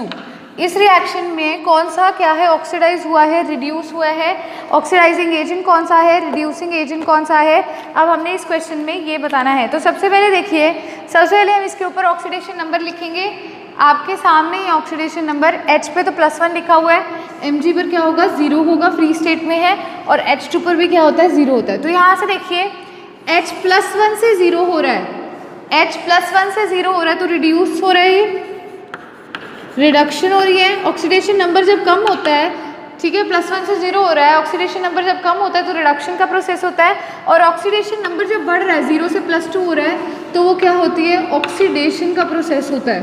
इस रिएक्शन में कौन सा क्या है? ऑक्सीडाइज हुआ है, रिड्यूस हुआ है। ऑक्सीडाइजिंग एजेंट कौन सा है, रिड्यूसिंग एजेंट कौन सा है? अब हमने इस क्वेश्चन में ये बताना है। तो सबसे पहले देखिए, सबसे पहले हम इसके ऊपर ऑक्सीडेशन नंबर लिखेंगे। आपके सामने ये ऑक्सीडेशन नंबर H पे तो +1 लिखा हुआ है, Mg पर क्या होगा? 0 होगा, फ्री स्टेट में है, और H2 पर भी क्या होता है? 0 होता है। तो यहाँ से देखिए H+1 से 0 हो रहा है, H+1 से 0 हो रहा है, तो रिड्यूस हो रहा है, रिडक्शन हो रही है। ऑक्सीडेशन नंबर जब कम होता है ठीक है, +1 से 0 हो रहा है। ऑक्सीडेशन नंबर जब कम होता है तो रिडक्शन का प्रोसेस होता है, और ऑक्सीडेशन नंबर जब बढ़ रहा है 0 से +2 हो रहा है तो वो क्या होती है, ऑक्सीडेशन का प्रोसेस होता है,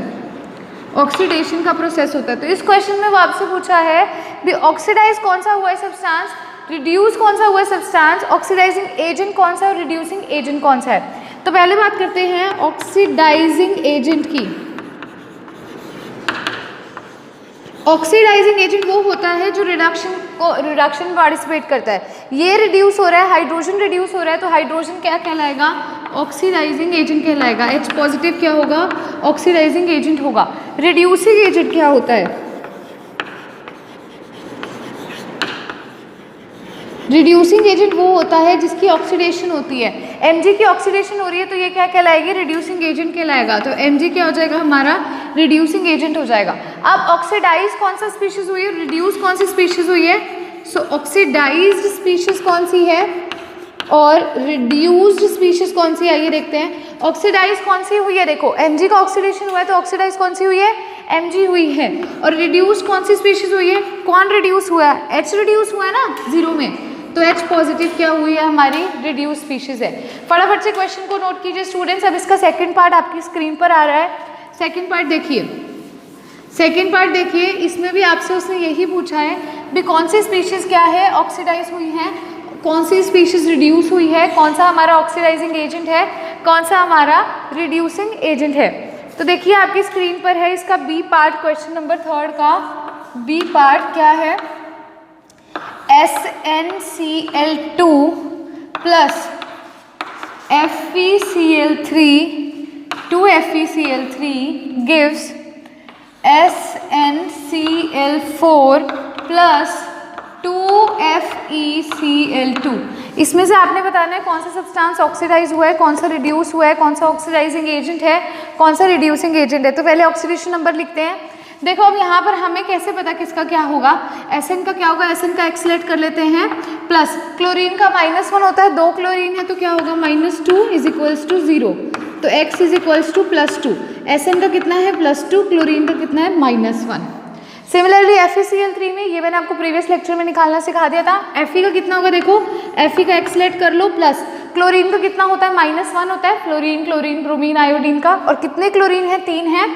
ऑक्सीडेशन का प्रोसेस होता है। तो इस क्वेश्चन में वो आपसे पूछा है भी ऑक्सीडाइज कौन सा हुआ है सब्सटेंस, रिड्यूस कौन सा हुआ है सब्सटेंस, ऑक्सीडाइजिंग एजेंट कौन सा है और रिड्यूसिंग एजेंट कौन सा है। तो पहले बात करते हैं ऑक्सीडाइजिंग एजेंट की। ऑक्सीडाइजिंग एजेंट वो होता है जो रिडक्शन में पार्टिसिपेट करता है। ये रिड्यूस हो रहा है, हाइड्रोजन रिड्यूस हो रहा है, तो हाइड्रोजन क्या कहलाएगा, ऑक्सीडाइजिंग एजेंट कहलाएगा। H पॉजिटिव क्या होगा, ऑक्सीडाइजिंग एजेंट होगा। रिड्यूसिंग एजेंट क्या होता है, रिड्यूसिंग एजेंट वो होता है जिसकी ऑक्सीडेशन होती है। Mg की ऑक्सीडेशन हो रही है तो ये क्या कहलाएगी, रिड्यूसिंग एजेंट कहलाएगा। तो Mg क्या हो जाएगा हमारा, रिड्यूसिंग एजेंट हो जाएगा। अब ऑक्सीडाइज कौन सा स्पीशीज हुई है, रिड्यूस कौन सी स्पीशीज हुई है, सो ऑक्सीडाइज्ड स्पीशीज कौन सी है और रिड्यूस्ड स्पीशीज कौन सी है, ये देखते हैं। ऑक्सीडाइज कौन सी हुई है, देखो Mg का ऑक्सीडेशन हुआ है तो ऑक्सीडाइज कौन सी हुई है, Mg हुई है। और रिड्यूस कौन सी स्पीशीज हुई है, कौन रिड्यूस हुआ है, H रिड्यूस हुआ है ना 0 में, तो H पॉजिटिव क्या हुई है, हमारी रिड्यूस स्पीशीज है। फटाफट से क्वेश्चन को नोट कीजिए स्टूडेंट्स। अब इसका सेकंड पार्ट आपकी स्क्रीन पर आ रहा है। सेकंड पार्ट देखिए, सेकंड पार्ट देखिए, इसमें भी आपसे उसने यही पूछा है भी कौन सी स्पीशीज क्या है, ऑक्सीडाइज हुई है, कौन सी स्पीशीज रिड्यूस हुई है, कौन सा हमारा ऑक्सीडाइजिंग एजेंट है, कौन सा हमारा रिड्यूसिंग एजेंट है। तो देखिए आपकी स्क्रीन पर है इसका बी पार्ट, क्वेश्चन नंबर 3 का बी पार्ट क्या है, SnCl2 plus FeCl3 2FeCl3 gives SnCl4 plus 2FeCl2। इसमें से आपने बताना है कौन सा सब्सटेंस ऑक्सीडाइज हुआ है, कौन सा रिड्यूस हुआ है, कौन सा ऑक्सीडाइजिंग एजेंट है, कौन सा रिड्यूसिंग एजेंट है। तो पहले ऑक्सीडेशन नंबर लिखते हैं। देखो अब यहाँ पर हमें कैसे पता किसका क्या होगा, Sn का क्या होगा, Sn का एक्सलेट कर लेते हैं, प्लस क्लोरीन का -1 होता है, 2 क्लोरीन है तो क्या होगा, -2 इज इक्वल्स टू 0, तो x is equals to +2। Sn का कितना है +2, क्लोरीन का कितना है -1। सिमिलरली FeCl3 में, ये मैंने आपको प्रीवियस लेक्चर में निकालना सिखा दिया था, Fe का कितना होगा, देखो Fe का एक्सलेट कर लो, प्लस क्लोरीन का कितना होता है, -1 होता है, फ्लोरीन क्लोरीन ब्रोमीन आयोडीन का, और कितने क्लोरीन है, 3 है,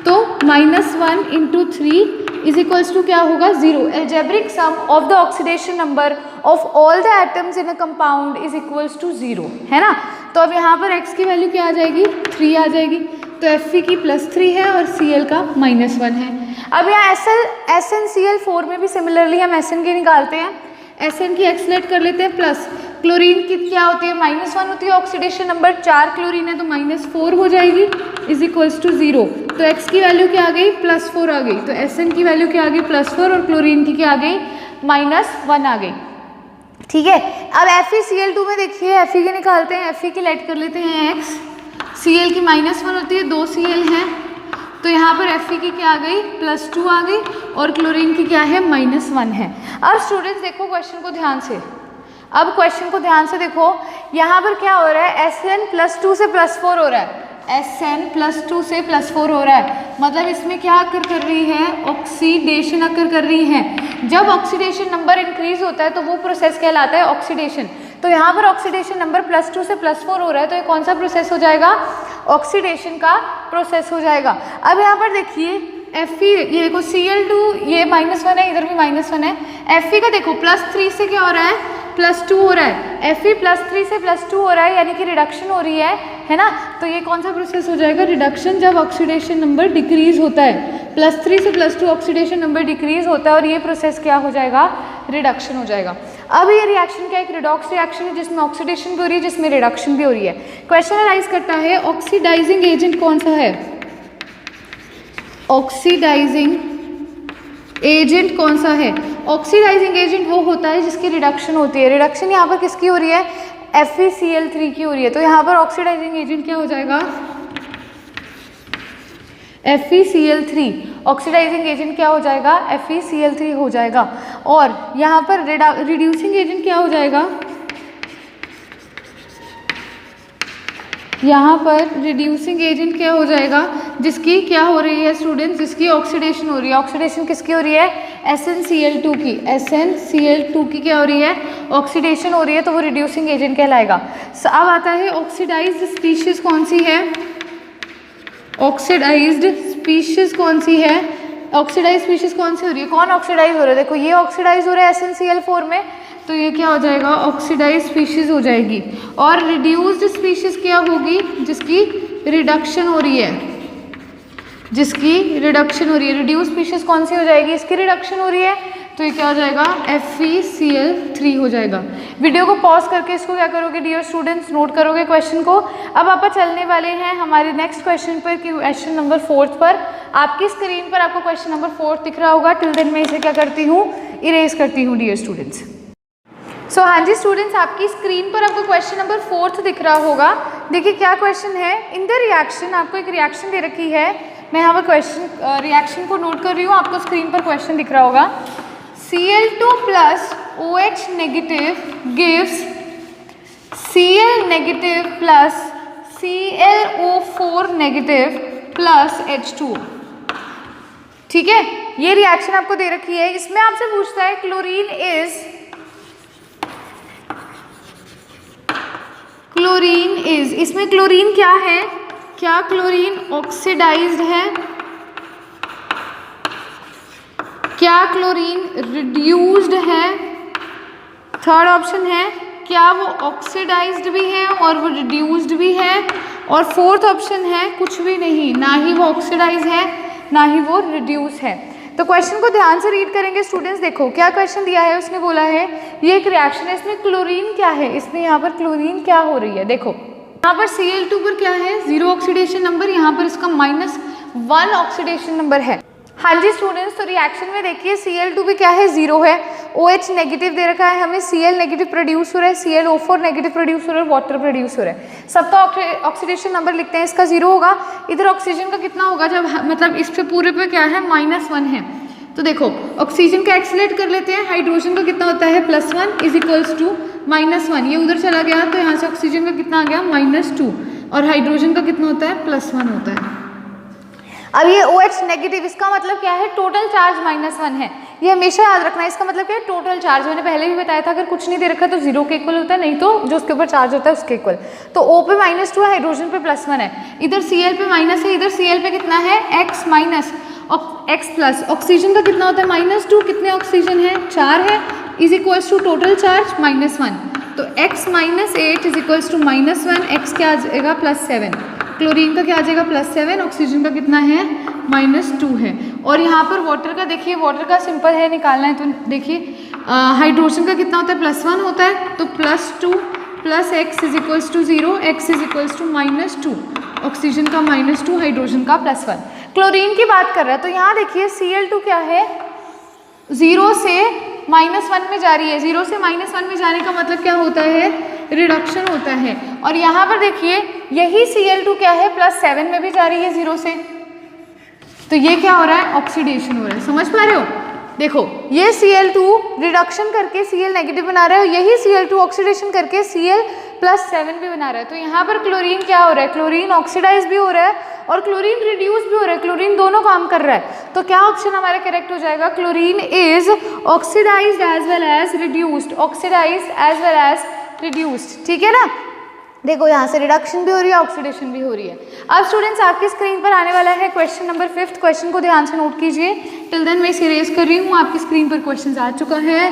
तो -1 × 3 इज इक्वल्स टू क्या होगा, 0। Algebraic sum of the oxidation number of all the atoms in a compound is equals to 0, है ना। तो अब यहाँ पर x की वैल्यू क्या आ जाएगी, 3 आ जाएगी, तो Fe की +3 है और Cl का -1 है। अब यहाँ SnCl4 में भी सिमिलरली हम Sn की निकालते हैं, Sn की एक्सलेट कर लेते हैं, प्लस क्लोरीन की क्या होती है, -1 होती है, ऑक्सीडेशन नंबर 4 क्लोरीन है तो -4 हो जाएगी इज इक्वल्स टू 0। तो x की वैल्यू क्या आ गई, +4 आ गई, तो Sn की वैल्यू क्या आ गई, +4, और क्लोरीन की क्या आ गई, -1 आ गई। ठीक है, अब FeCl2 में देखिए Fe की निकालते हैं, Fe की लेट कर लेते हैं x, Cl की -1 होती है, 2 Cl है, तो यहाँ पर Fe की क्या आ गई, +2 आ गई, और क्लोरीन की क्या है, -1 है। अब स्टूडेंट्स देखो क्वेश्चन को ध्यान से, अब क्वेश्चन को ध्यान से देखो, यहाँ पर क्या हो रहा है, Sn +2 से +4 हो रहा है, Sn +2 से +4 हो रहा है, मतलब इसमें क्या अकर कर रही है, ऑक्सीडेशन अकर कर रही है। जब ऑक्सीडेशन नंबर इंक्रीज होता है तो वो प्रोसेस कहलाता है ऑक्सीडेशन। तो यहाँ पर ऑक्सीडेशन नंबर +2 से +4 हो रहा है, तो ये कौन सा प्रोसेस हो जाएगा, ऑक्सीडेशन का प्रोसेस हो जाएगा। अब यहाँ पर देखिए Fe, ये देखो Cl2 ये -1 है, इधर भी -1 है, Fe का देखो +3 से क्या हो रहा है, +2 हो रहा है, Fe +3 से +2 हो रहा है, यानी कि रिडक्शन हो रही है ना। तो ये कौन सा प्रोसेस हो जाएगा, रिडक्शन, जब ऑक्सीडेशन नंबर डिक्रीज होता है, +3 से +2 ऑक्सीडेशन नंबर डिक्रीज होता है, और ये प्रोसेस क्या हो जाएगा, रिडक्शन हो जाएगा। अब ये रिएक्शन क्या है, एक रिडॉक्स रिएक्शन है जिसमें ऑक्सीडेशन भी हो रही है, जिसमें रिडक्शन भी हो रही है। क्वेश्चन अराइज करता है ऑक्सीडाइजिंग एजेंट कौन सा है, ऑक्सीडाइजिंग एजेंट कौन सा है। ऑक्सीडाइजिंग एजेंट वो होता है जिसकी रिडक्शन होती है। रिडक्शन यहाँ पर किसकी हो रही है, FeCl3 की हो रही है, तो यहाँ पर ऑक्सीडाइजिंग एजेंट क्या हो जाएगा, FeCl3। ऑक्सीडाइजिंग एजेंट क्या हो जाएगा, FeCl3 हो जाएगा। और यहाँ पर रिड्यूसिंग एजेंट क्या हो जाएगा, यहाँ पर रिड्यूसिंग एजेंट क्या हो जाएगा, जिसकी क्या हो रही है स्टूडेंट्स, जिसकी ऑक्सीडेशन हो रही है। ऑक्सीडेशन किसकी हो रही है, SnCl2 की। SnCl2 की क्या हो रही है, ऑक्सीडेशन हो रही है, तो वो रिड्यूसिंग एजेंट कहलाएगा। अब आता है ऑक्सीडाइज्ड स्पीशीज कौन सी है, ऑक्सीडाइज्ड स्पीशीज कौन सी है, ऑक्सीडाइज स्पीशीज कौन सी हो रही है, कौन ऑक्सीडाइज हो रहा है, देखो ये ऑक्सीडाइज हो रहा है SnCl4 में, तो ये क्या हो जाएगा, ऑक्सीडाइज स्पीशीज हो जाएगी। और रिड्यूस्ड स्पीशीज क्या होगी, जिसकी रिडक्शन हो रही है, जिसकी रिडक्शन हो रही है। रिड्यूस स्पीशीज कौन सी हो जाएगी, इसकी रिडक्शन हो रही है, तो ये क्या हो जाएगा, FeCl3 हो जाएगा। वीडियो को पॉज करके इसको क्या करोगे डियर स्टूडेंट्स, नोट करोगे क्वेश्चन को। अब आप चलने वाले हैं हमारे नेक्स्ट क्वेश्चन पर, क्वेश्चन नंबर 4 पर। आपकी स्क्रीन पर आपको क्वेश्चन नंबर 4 दिख रहा होगा। टिल देन मैं इसे क्या करती हूँ, इरेज करती हूँ डियर स्टूडेंट्स। सो हाँ जी स्टूडेंट्स, आपकी स्क्रीन पर आपको क्वेश्चन नंबर 4 दिख रहा होगा। देखिए क्या क्वेश्चन है, इन द रिएक्शन, आपको एक रिएक्शन दे रखी है। मैं यहाँ पर क्वेश्चन रिएक्शन को नोट कर रही हूँ, आपको स्क्रीन पर क्वेश्चन दिख रहा होगा। Cl2 plus OH negative gives Cl negative plus ClO4 negative plus H2। ठीक है, ये रिएक्शन आपको दे रखी है। इसमें आपसे पूछता है क्लोरीन इज, इसमें क्लोरीन क्या है, क्या क्लोरीन ऑक्सीडाइज्ड है, क्या क्लोरीन रिड्यूस्ड है, थर्ड ऑप्शन है क्या वो ऑक्सीडाइज्ड भी है और वो रिड्यूस्ड भी है, और फोर्थ ऑप्शन है कुछ भी नहीं, ना ही वो ऑक्सीडाइज है ना ही वो रिड्यूस है। तो क्वेश्चन को ध्यान से रीड करेंगे स्टूडेंट्स। देखो क्या क्वेश्चन दिया है, उसने बोला है ये एक रिएक्शन है, इसमें क्लोरीन क्या है, इसमें यहाँ पर क्लोरीन क्या हो रही है। देखो यहाँ पर Cl2 पर क्या है, 0 ऑक्सीडेशन नंबर, यहाँ पर इसका -1 ऑक्सीडेशन नंबर है। हाँ जी स्टूडेंट्स, तो रिएक्शन में देखिए Cl2 पे क्या है, 0 है, OH नेगेटिव दे रखा है हमें, Cl नेगेटिव प्रोड्यूस हो रहा है, ClO4 नेगेटिव प्रोड्यूस हो रहा है, वाटर प्रोड्यूस हो रहा है। सबका ऑक्सीडेशन नंबर लिखते हैं, इसका 0 होगा। इधर ऑक्सीजन का कितना होगा, जब मतलब इस पे पूरे पे क्या है, -1 है। तो देखो ऑक्सीजन का एक्सीलेट कर लेते हैं, हाइड्रोजन का कितना होता है, +1 इज इक्वल्स टू -1, ये उधर चला गया तो यहाँ से ऑक्सीजन का कितना आ गया, -2, और हाइड्रोजन का कितना होता है, +1 होता है। अब ये OH नेगेटिव, इसका मतलब क्या है, टोटल चार्ज -1 है, ये हमेशा याद रखना है। इसका मतलब क्या है, टोटल चार्ज। मैंने पहले भी बताया था, अगर कुछ नहीं दे रखा तो 0 के इक्वल होता है, नहीं तो जो उसके ऊपर चार्ज होता है उसके इक्वल। तो O पे -2 है, हाइड्रोजन पे +1 है, इधर Cl पे माइनस है, इधर Cl पे कितना है, x minus x plus. Oxygen का कितना होता है, -2, कितने ऑक्सीजन है, 4 है, is equals to total charge -1, तो x - 8 is equals to -1, x क्या आ जाएगा, +7, क्लोरीन का क्या आ जाएगा, +7, ऑक्सीजन का कितना है, -2 है। और यहाँ पर वाटर का देखिए, वाटर का सिंपल है, निकालना है तो देखिए हाइड्रोजन का कितना होता है, +1 होता है, तो +2 + x is equals to 0, x is equals to -2, oxygen का -2, हाइड्रोजन का +1। क्लोरीन की बात कर रहा है, तो यहाँ देखिए Cl2 क्या है, 0 से -1 में जा रही है, 0 से -1 में जाने का मतलब क्या होता है, रिडक्शन होता है। और यहाँ पर देखिए यही Cl2 क्या है, +7 में भी जा रही है 0 से, तो ये क्या हो रहा है, ऑक्सीडेशन हो रहा है। समझ पा रहे हो, देखो ये Cl2 रिडक्शन करके Cl नेगेटिव बना रहा है, यही Cl2 ऑक्सीडेशन करके Cl +7 भी बना रहा है। तो यहाँ पर क्लोरीन क्या हो रहा है, क्लोरीन ऑक्सीडाइज भी हो रहा है और क्लोरीन रिड्यूस भी हो रहा है, क्लोरीन दोनों काम कर रहा है। तो क्या ऑप्शन हमारा करेक्ट हो जाएगा, chlorine is oxidised as well as reduced, oxidised as well as reduced. ठीक है ना, देखो यहाँ से रिडक्शन भी हो रही है, ऑक्सीडेशन भी हो रही है। अब स्टूडेंट्स आपकी स्क्रीन पर आने वाला है क्वेश्चन नंबर 5। क्वेश्चन को ध्यान से नोट कीजिए। टिल देन मैं इसे रेज कर रही हूँ, आपकी स्क्रीन पर क्वेश्चन आ चुका है।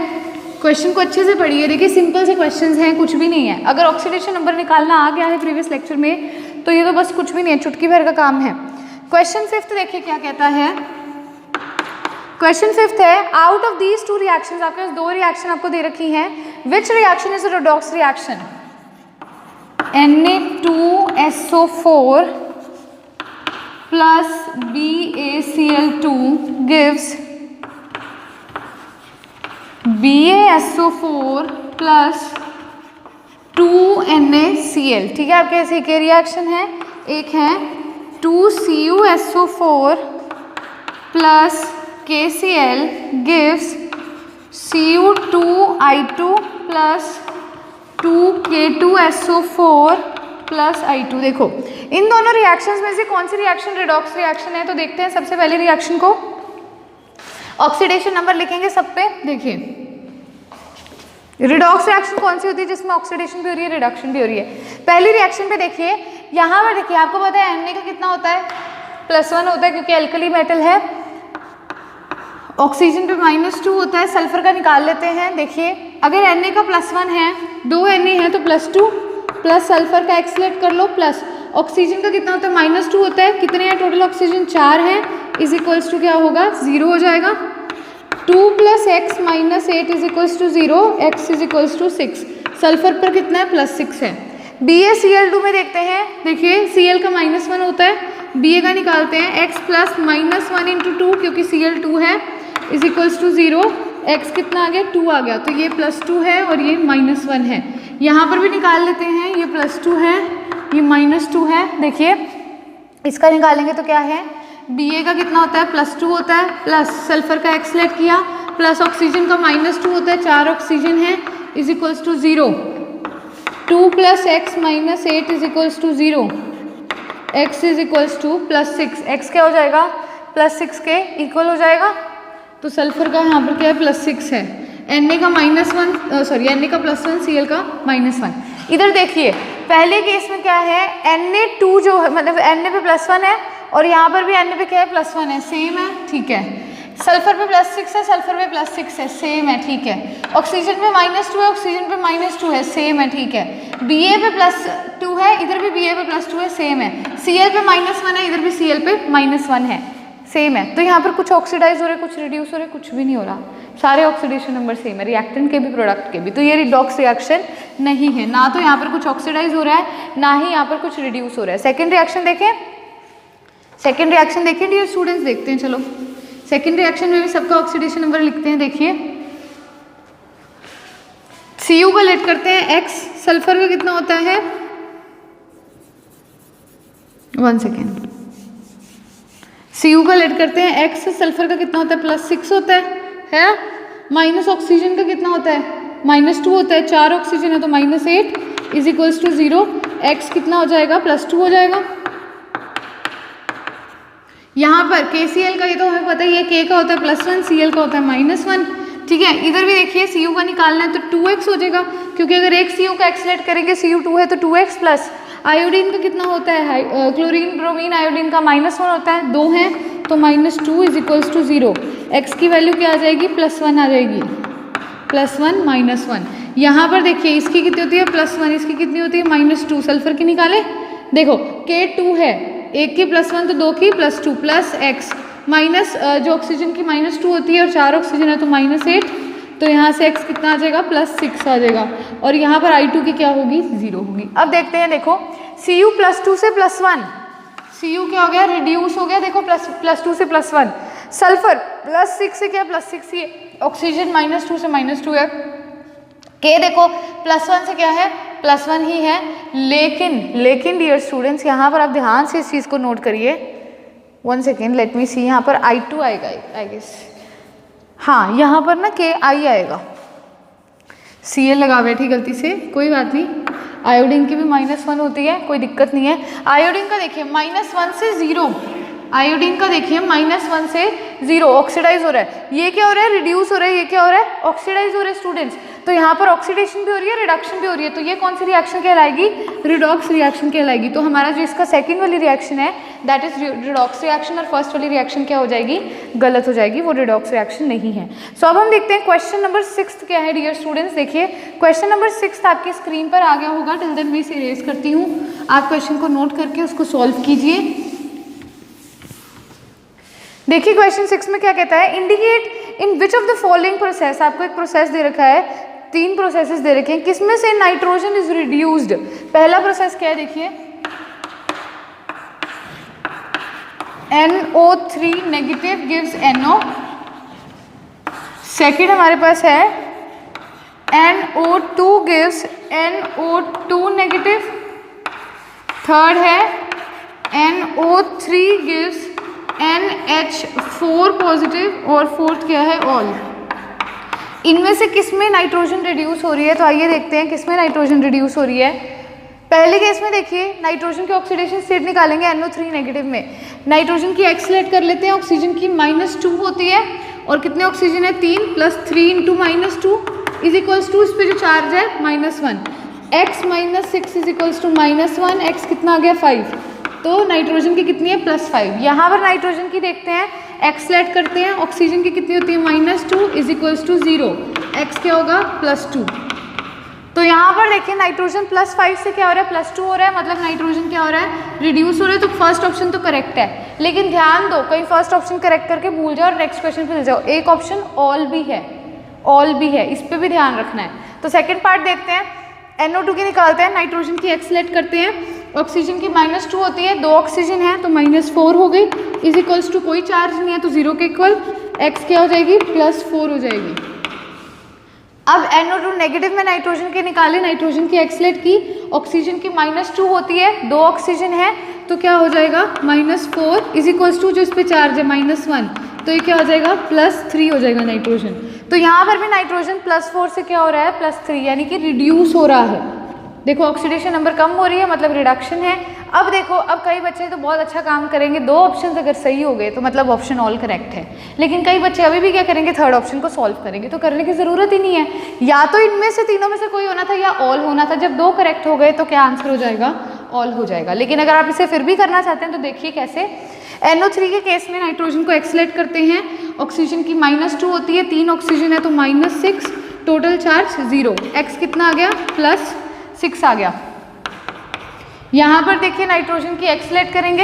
क्वेश्चन को अच्छे से पढ़िए, देखिए सिंपल से क्वेश्चन हैं, कुछ भी नहीं है। अगर ऑक्सीडेशन नंबर निकालना आ गया है प्रीवियस लेक्चर में तो ये तो बस कुछ भी नहीं है, चुटकी भर का काम है। क्वेश्चन 5 देखिए क्या कहता है। क्वेश्चन 5 है, आउट ऑफ दीज 2 रिएक्शंस, आपके पास 2 रिएक्शन आपको दे रखी हैं, which reaction is a redox reaction. Na2SO4 plus BaCl2 gives BaSO4 plus 2NaCl। ठीक है, आपके ऐसे क्या रिएक्शन है, एक है 2CuSO4 plus KCl gives Cu2I2 plus 2K2SO4 plus I2। देखो इन दोनों रिएक्शंस में से कौन सी रिएक्शन रिडॉक्स रिएक्शन है, तो देखते हैं सबसे पहले रिएक्शन को। ऑक्सीडेशन नंबर लिखेंगे सब पे। देखिए रिडॉक्स रिएक्शन कौन सी होती है जिसमें ऑक्सीडेशन भी हो रही है रिडक्शन भी हो रही है। पहली रिएक्शन पे देखिए, यहाँ पर देखिए आपको पता है Na का कितना होता है, +1 होता है क्योंकि एल्कली मेटल है। ऑक्सीजन पे -2 होता है, सल्फर का निकाल लेते हैं। देखिए अगर Na का +1 है, 2 Na है तो +2 प्लस सल्फर का एक्सलेट कर लो प्लस ऑक्सीजन का कितना होता है -2 होता है। कितने हैं टोटल ऑक्सीजन 4 है, इज इक्वल्स टू क्या होगा 0 हो जाएगा। 2 + x - 8 is equals to 0, x is equals to 6। Sulphur पर कितना है +6 है। BaCl2 में देखते हैं, देखिए Cl का -1 होता है, Ba का निकालते हैं x + -1 × 2 क्योंकि Cl2 है इज इक्वल्स टू 0, x कितना आ गया 2 आ गया, तो ये +2 है और ये -1 है। यहाँ पर भी निकाल लेते हैं, ये +2 है ये -2 है। देखिए इसका निकालेंगे तो क्या है, Ba का कितना होता है +2 होता है, प्लस सल्फर का एक्सलेट किया प्लस ऑक्सीजन का -2 होता है, 4 ऑक्सीजन है is equals to 0। 2 + x - 8 is equals to 0, x is equals to +6। x क्या हो जाएगा +6 के इक्वल हो जाएगा, तो सल्फर का यहाँ पर क्या है +6 है। Na का Na का +1 Cl का -1। इधर देखिए पहले केस में क्या है, Na2 जो है मतलब Na पे +1 है और यहाँ पर भी Na पे क्या है +1 है, सेम है ठीक है। सल्फर पे +6 है, सल्फर पे +6 है, सेम है ठीक है। ऑक्सीजन पे -2 है, ऑक्सीजन पे -2 है, सेम है ठीक है। Ba पे +2 है, इधर भी Ba पे +2 है, सेम है। Cl पे -1 है, इधर भी Cl पे -1 है, सेम है। तो यहाँ पर कुछ ऑक्सीडाइज हो रहे, कुछ रिड्यूस हो रहे, कुछ भी नहीं हो रहा, सारे ऑक्सीडेशन नंबर सेम है, रिएक्टेंट के भी प्रोडक्ट के भी। तो ये रिडॉक्स रिएक्शन नहीं है, ना तो यहाँ पर कुछ ऑक्सीडाइज हो रहा है ना ही यहाँ पर कुछ रिड्यूस हो रहा है। सेकेंड रिएक्शन देखें, सेकेंड रिएक्शन देखें डियर स्टूडेंट्स, देखते हैं चलो। सेकेंड रिएक्शन में भी सबका ऑक्सीडेशन नंबर लिखते हैं। देखिए Cu का लेट करते हैं x, सल्फर का कितना होता है 1 सेकेंड, Cu का लेट करते हैं x, सल्फर का कितना होता है +6 होता है माइनस ऑक्सीजन का कितना होता है -2 होता है, 4 ऑक्सीजन है तो -8 इज इक्वल्स टू 0, x कितना हो जाएगा +2 हो जाएगा। यहाँ पर KCl का ये तो हमें पता ही है, K का होता है +1, Cl का होता है -1 ठीक है। इधर भी देखिए Cu का निकालना है तो 2x हो जाएगा क्योंकि अगर एक Cu का एक्सलेट करेंगे Cu2 है तो 2x प्लस आयोडीन का कितना होता है, क्लोरीन ब्रोमीन आयोडीन का -1 होता है, 2 है तो -2 इज इक्वल्स टू 0। x की वैल्यू क्या आ जाएगी +1 आ जाएगी, +1 -1। यहाँ पर देखिए इसकी कितनी होती है +1, इसकी कितनी होती है -2। सल्फर की निकाले, देखो K2 है, एक की +1 तो 2 की +2 प्लस x माइनस जो ऑक्सीजन की -2 होती है और 4 ऑक्सीजन है तो -8, तो यहाँ से x कितना आ जाएगा +6 आ जाएगा और यहाँ पर I2 की क्या होगी 0 होगी। अब देखते हैं, देखो Cu +2 से +1, Cu क्या हो गया रिड्यूस हो गया, देखो +2 से +1, सल्फर +6 से क्या +6 ही, ऑक्सीजन -2 से -2 है, K देखो +1 से क्या है +1 ही है। लेकिन डियर स्टूडेंट्स यहाँ पर आप ध्यान से इस चीज़ को नोट करिए, 1 सेकेंड लेट मी सी, यहाँ पर I2 आएगा आई गेस, हाँ यहाँ पर ना Ki आएगा, Cl लगा बैठी गलती से, कोई बात नहीं। आयोडीन की भी -1 होती है, कोई दिक्कत नहीं है। आयोडीन का देखिए -1 से 0, आयोडीन का देखिए -1 से 0 ऑक्सीडाइज हो रहा है, ये क्या हो रहा है रिड्यूस हो रहा है, ये क्या हो रहा है ऑक्सीडाइज हो रहा है स्टूडेंट्स। तो यहाँ पर ऑक्सीडेशन भी हो रही है रिडक्शन भी हो रही है, तो ये कौन सी रिएक्शन कहलाएगी रिडॉक्स रिएक्शन कहलाएगी। तो हमारा जो इसका सेकंड वाली रिएक्शन है दैट इज रिडॉक्स रिएक्शन, और फर्स्ट वाली रिएक्शन क्या हो जाएगी गलत हो जाएगी, वो रिडॉक्स रिएक्शन नहीं है। सो अब हम देखते हैं क्वेश्चन नंबर 6 क्या है डियर स्टूडेंट्स। देखिए क्वेश्चन नंबर 6 आपकी स्क्रीन पर आ गया होगा, टिल देन मैं इसे इरेज करती हूँ, आप क्वेश्चन को नोट करके उसको सॉल्व कीजिए। देखिए क्वेश्चन 6 में क्या कहता है, indicate in which of the following process, आपको एक प्रोसेस दे रखा है, 3 प्रोसेसेस दे रखे हैं, किसमें से नाइट्रोजन इज रिड्यूस्ड। पहला प्रोसेस क्या है देखिए NO3 negative gives NO, second हमारे पास है NO2 gives NO2 negative, third है NO3 गिव्स NH4 पॉजिटिव, और फोर्थ क्या है ऑल। इनमें से किसमें नाइट्रोजन रिड्यूस हो रही है, तो आइए देखते हैं किसमें नाइट्रोजन रिड्यूस हो रही है। पहले केस में देखिए नाइट्रोजन की ऑक्सीडेशन स्टेट निकालेंगे NO3 नेगेटिव में, नाइट्रोजन की X लेट कर लेते हैं, ऑक्सीजन की -2 होती है और कितने ऑक्सीजन है 3 + 3 × -2 इज इक्वल्स टू, इस पे जो चार्ज है -1, x - 6 is equals to -1, x कितना आ गया 5, तो नाइट्रोजन की कितनी है +5। यहाँ पर नाइट्रोजन की देखते हैं, x लेट करते हैं, ऑक्सीजन की कितनी होती है -2 इज इक्वल्स टू 0, x क्या होगा +2। तो यहाँ पर देखिए नाइट्रोजन +5 से क्या हो रहा है +2 हो रहा है, मतलब नाइट्रोजन क्या हो रहा है रिड्यूस हो रहा है। तो फर्स्ट ऑप्शन तो करेक्ट है, लेकिन ध्यान दो कहीं फर्स्ट ऑप्शन करेक्ट करके भूल जाओ और नेक्स्ट क्वेश्चन पे चले जाओ। एक ऑप्शन ऑल भी है, ऑल भी है, इस पर भी ध्यान रखना है। तो सेकेंड पार्ट देखते हैं, NO2 की निकालते हैं, नाइट्रोजन की X लेट करते हैं, ऑक्सीजन की -2 होती है, 2 ऑक्सीजन है तो -4 हो गई, इज इक्वल्स टू कोई चार्ज नहीं है तो 0 के इक्वल, x क्या हो जाएगी +4 हो जाएगी। अब NO2 नेगेटिव में नाइट्रोजन के निकाले, नाइट्रोजन की X लेट की, ऑक्सीजन की -2 होती है, 2 ऑक्सीजन है तो क्या हो जाएगा -4 इज इक्वल्स टू जो इस पे चार्ज है -1, तो ये क्या हो जाएगा +3 हो जाएगा नाइट्रोजन। तो यहाँ पर भी नाइट्रोजन +4 से क्या हो रहा है +3, यानी कि रिड्यूस हो रहा है। देखो ऑक्सीडेशन नंबर कम हो रही है मतलब रिडक्शन है। अब देखो, अब कई बच्चे तो बहुत अच्छा काम करेंगे, 2 ऑप्शन अगर सही हो गए तो मतलब ऑप्शन ऑल करेक्ट है, लेकिन कई बच्चे अभी भी क्या करेंगे थर्ड ऑप्शन को सॉल्व करेंगे, तो करने की ज़रूरत ही नहीं है, या तो इनमें से तीनों में से कोई होना था या ऑल होना था। जब 2 करेक्ट हो गए तो क्या आंसर हो जाएगा ऑल हो जाएगा। लेकिन अगर आप इसे फिर भी करना चाहते हैं तो देखिए कैसे। NO3 के केस में नाइट्रोजन को X लेट करते हैं, ऑक्सीजन की -2 होती है, 3 ऑक्सीजन है तो -6, टोटल चार्ज 0, x कितना आ गया +6 आ गया। यहाँ पर देखिए नाइट्रोजन की X लेट करेंगे,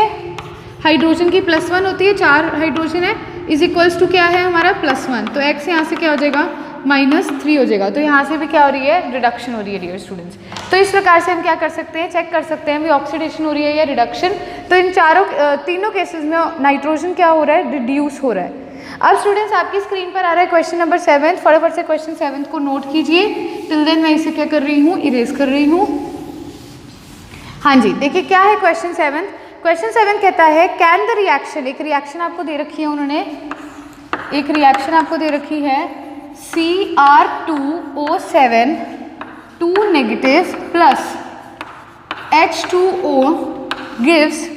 हाइड्रोजन की +1 होती है, 4 हाइड्रोजन है, इज इक्वल्स टू क्या है हमारा +1, तो x यहाँ से क्या हो जाएगा -3 हो जाएगा। तो यहाँ से भी क्या हो रही है रिडक्शन हो रही है डियर स्टूडेंट्स। तो इस प्रकार से हम क्या कर सकते हैं चेक कर सकते हैं भी ऑक्सीडेशन हो रही है या रिडक्शन। तो इन तीनों केसेस में नाइट्रोजन क्या हो रहा है रिड्यूस हो रहा है। अब स्टूडेंट्स आपकी स्क्रीन पर आ रहा है क्वेश्चन नंबर 7, फटाफट से क्वेश्चन 7 को नोट कीजिए। टिल देन मैं इसे क्या कर रही हूँ इरेज कर रही हूँ। हाँ जी, देखिए क्या है क्वेश्चन 7। क्वेश्चन 7 कहता है कैन द रिएक्शन, एक रिएक्शन आपको दे रखी है उन्होंने, एक रिएक्शन आपको दे रखी है Cr2O7 2 negative plus H2O gives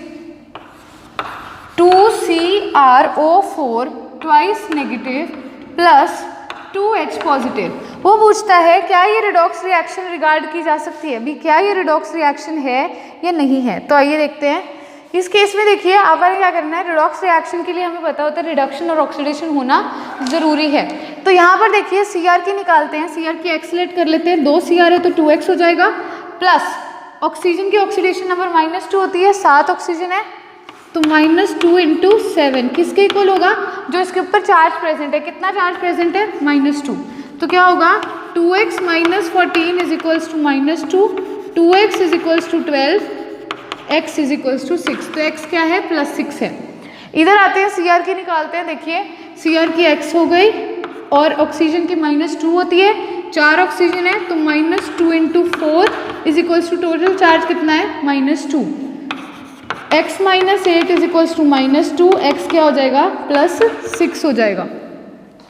2CrO4 twice negative plus 2H positive. वो पूछता है क्या ये रिडॉक्स रिएक्शन रिगार्ड की जा सकती है, भी क्या ये रिडॉक्स रिएक्शन है या नहीं है। तो आइए देखते हैं। इस केस में देखिए आपने क्या करना है, रिडॉक्स रिएक्शन के लिए हमें पता होता है रिडक्शन और ऑक्सीडेशन होना जरूरी है। तो यहाँ पर देखिए Cr की निकालते हैं, Cr की X लेट कर लेते हैं, 2 Cr है तो 2X हो जाएगा, प्लस ऑक्सीजन की ऑक्सीडेशन नंबर -2 होती है, 7 ऑक्सीजन है तो -2 × 7 किसके इक्वल होगा, जो इसके ऊपर चार्ज प्रेजेंट है। कितना चार्ज प्रेजेंट है -2, तो क्या होगा 2x - 14 is equals to -2, 2x is equals to 12, x is equals to 6, तो x क्या है +6 है। इधर आते हैं Cr की निकालते हैं, देखिए Cr की x हो गई और ऑक्सीजन की -2 होती है, 4 ऑक्सीजन है तो -2 × 4 is equals to total charge कितना है -2, x - 8 is equals to -2, x क्या हो जाएगा +6 हो जाएगा,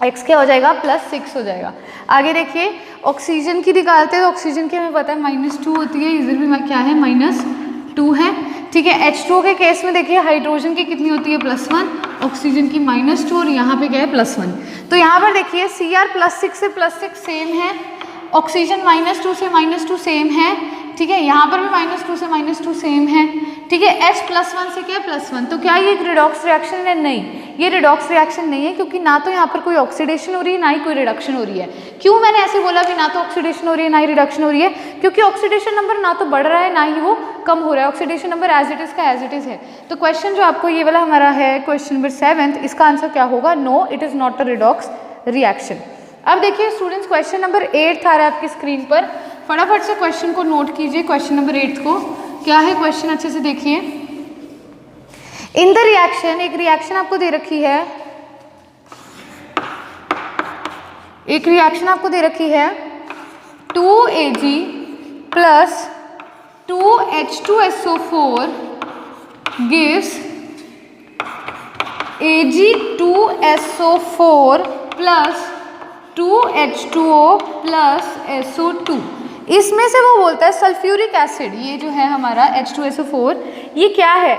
x क्या हो जाएगा +6 हो जाएगा। आगे देखिए ऑक्सीजन की निकालते हैं, तो ऑक्सीजन की हमें पता है -2 होती है, इधर भी क्या है -2 है, ठीक है। H2O के केस में देखिए हाइड्रोजन की कितनी होती है +1, ऑक्सीजन की -2 और यहाँ पे क्या है +1। तो यहाँ पर देखिए Cr +6 से +6 सेम है, ऑक्सीजन -2 से -2 सेम है, ठीक है। यहाँ पर भी -2 से -2 सेम है, ठीक है। H +1 से क्या +1, तो क्या ये एक रिडॉक्स रिएक्शन है, नहीं ये रिडॉक्स रिएक्शन नहीं है, क्योंकि ना तो यहाँ पर कोई ऑक्सीडेशन हो रही है ना ही कोई रिडक्शन हो रही है। क्यों मैंने ऐसे बोला कि ना तो ऑक्सीडेशन हो रही है ना ही रिडक्शन हो रही है, क्योंकि ऑक्सीडेशन नंबर ना तो बढ़ रहा है ना ही वो कम हो रहा है, oxidation number as it is का एज इट इज है। तो क्वेश्चन जो आपको ये वाला हमारा है क्वेश्चन नंबर 7, इसका आंसर क्या होगा, no it is not a redox reaction. अब देखिए स्टूडेंट्स क्वेश्चन नंबर 8 आ रहा है आपकी स्क्रीन पर, फटाफट से क्वेश्चन को नोट कीजिए। क्वेश्चन नंबर 8 को क्या है क्वेश्चन अच्छे से देखिए। इन द रिएक्शन, एक रिएक्शन आपको दे रखी है, एक रिएक्शन आपको दे रखी है 2Ag plus 2H2SO4 gives Ag2SO4 plus 2H2O plus SO2। इसमें से वो बोलता है सल्फ्यूरिक एसिड, ये जो है हमारा H2SO4, ये क्या है?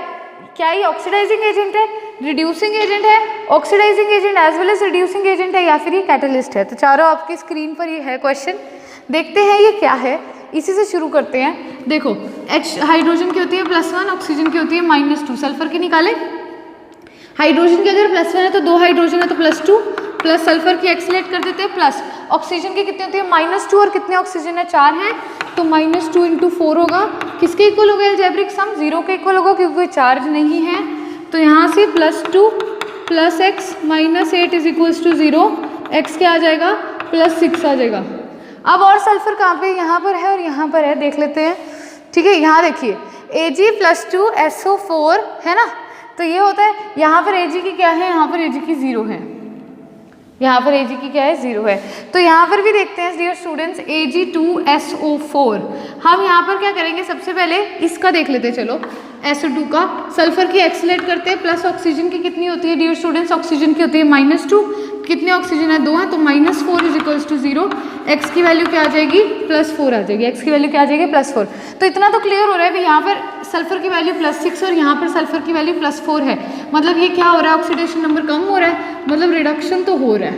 क्या ये ऑक्सीडाइजिंग एजेंट है, रिड्यूसिंग एजेंट है, oxidising agent as well as reducing agent है, या फिर ये कैटलिस्ट है? तो चारों आपकी स्क्रीन पर ये है क्वेश्चन, देखते हैं ये क्या है। इसी से शुरू करते हैं। देखो H हाइड्रोजन की होती है +1, ऑक्सीजन की होती है -2, सल्फर की निकाले। हाइड्रोजन की अगर +1 है तो 2 हाइड्रोजन है तो +2, प्लस सल्फर की एक्सलेट कर देते हैं प्लस। ऑक्सीजन की कितनी होती है -2, और कितने ऑक्सीजन है? 4 हैं, तो -2 × 4 होगा। किसके इक्वल होगा? एल्जेब्रिक सम 0 के इक्वल होगा, क्योंकि चार्ज नहीं है। तो यहाँ से +2 + x -8 = 0, x क्या आ जाएगा? +6 आ जाएगा। अब और सल्फर कहाँ पे? यहाँ पर है और यहाँ पर है, देख लेते हैं। ठीक है, यहाँ देखिए Ag+2SO4 है ना, तो ये होता है। यहाँ पर Ag की क्या है? यहाँ पर Ag की 0 है, यहाँ पर Ag की क्या है? 0 है। तो यहाँ पर भी देखते हैं डियर स्टूडेंट्स, Ag2SO4। हम यहाँ पर क्या करेंगे? सबसे पहले इसका देख लेते हैं, चलो SO2 का। सल्फर की एक्सलेट करते हैं, प्लस ऑक्सीजन की कितनी होती है डियर स्टूडेंट्स? ऑक्सीजन की होती है -2, कितने ऑक्सीजन है? 2 है, तो -4 = 0। x की वैल्यू क्या आ जाएगी? +4 आ जाएगी। x की वैल्यू क्या आ जाएगी? +4। तो इतना तो क्लियर हो रहा है भी, यहाँ पर सल्फर की वैल्यू +6 और यहाँ पर सल्फर की वैल्यू +4 है। मतलब ये क्या हो रहा है? ऑक्सीडेशन नंबर कम हो रहा है, मतलब रिडक्शन तो हो रहा है,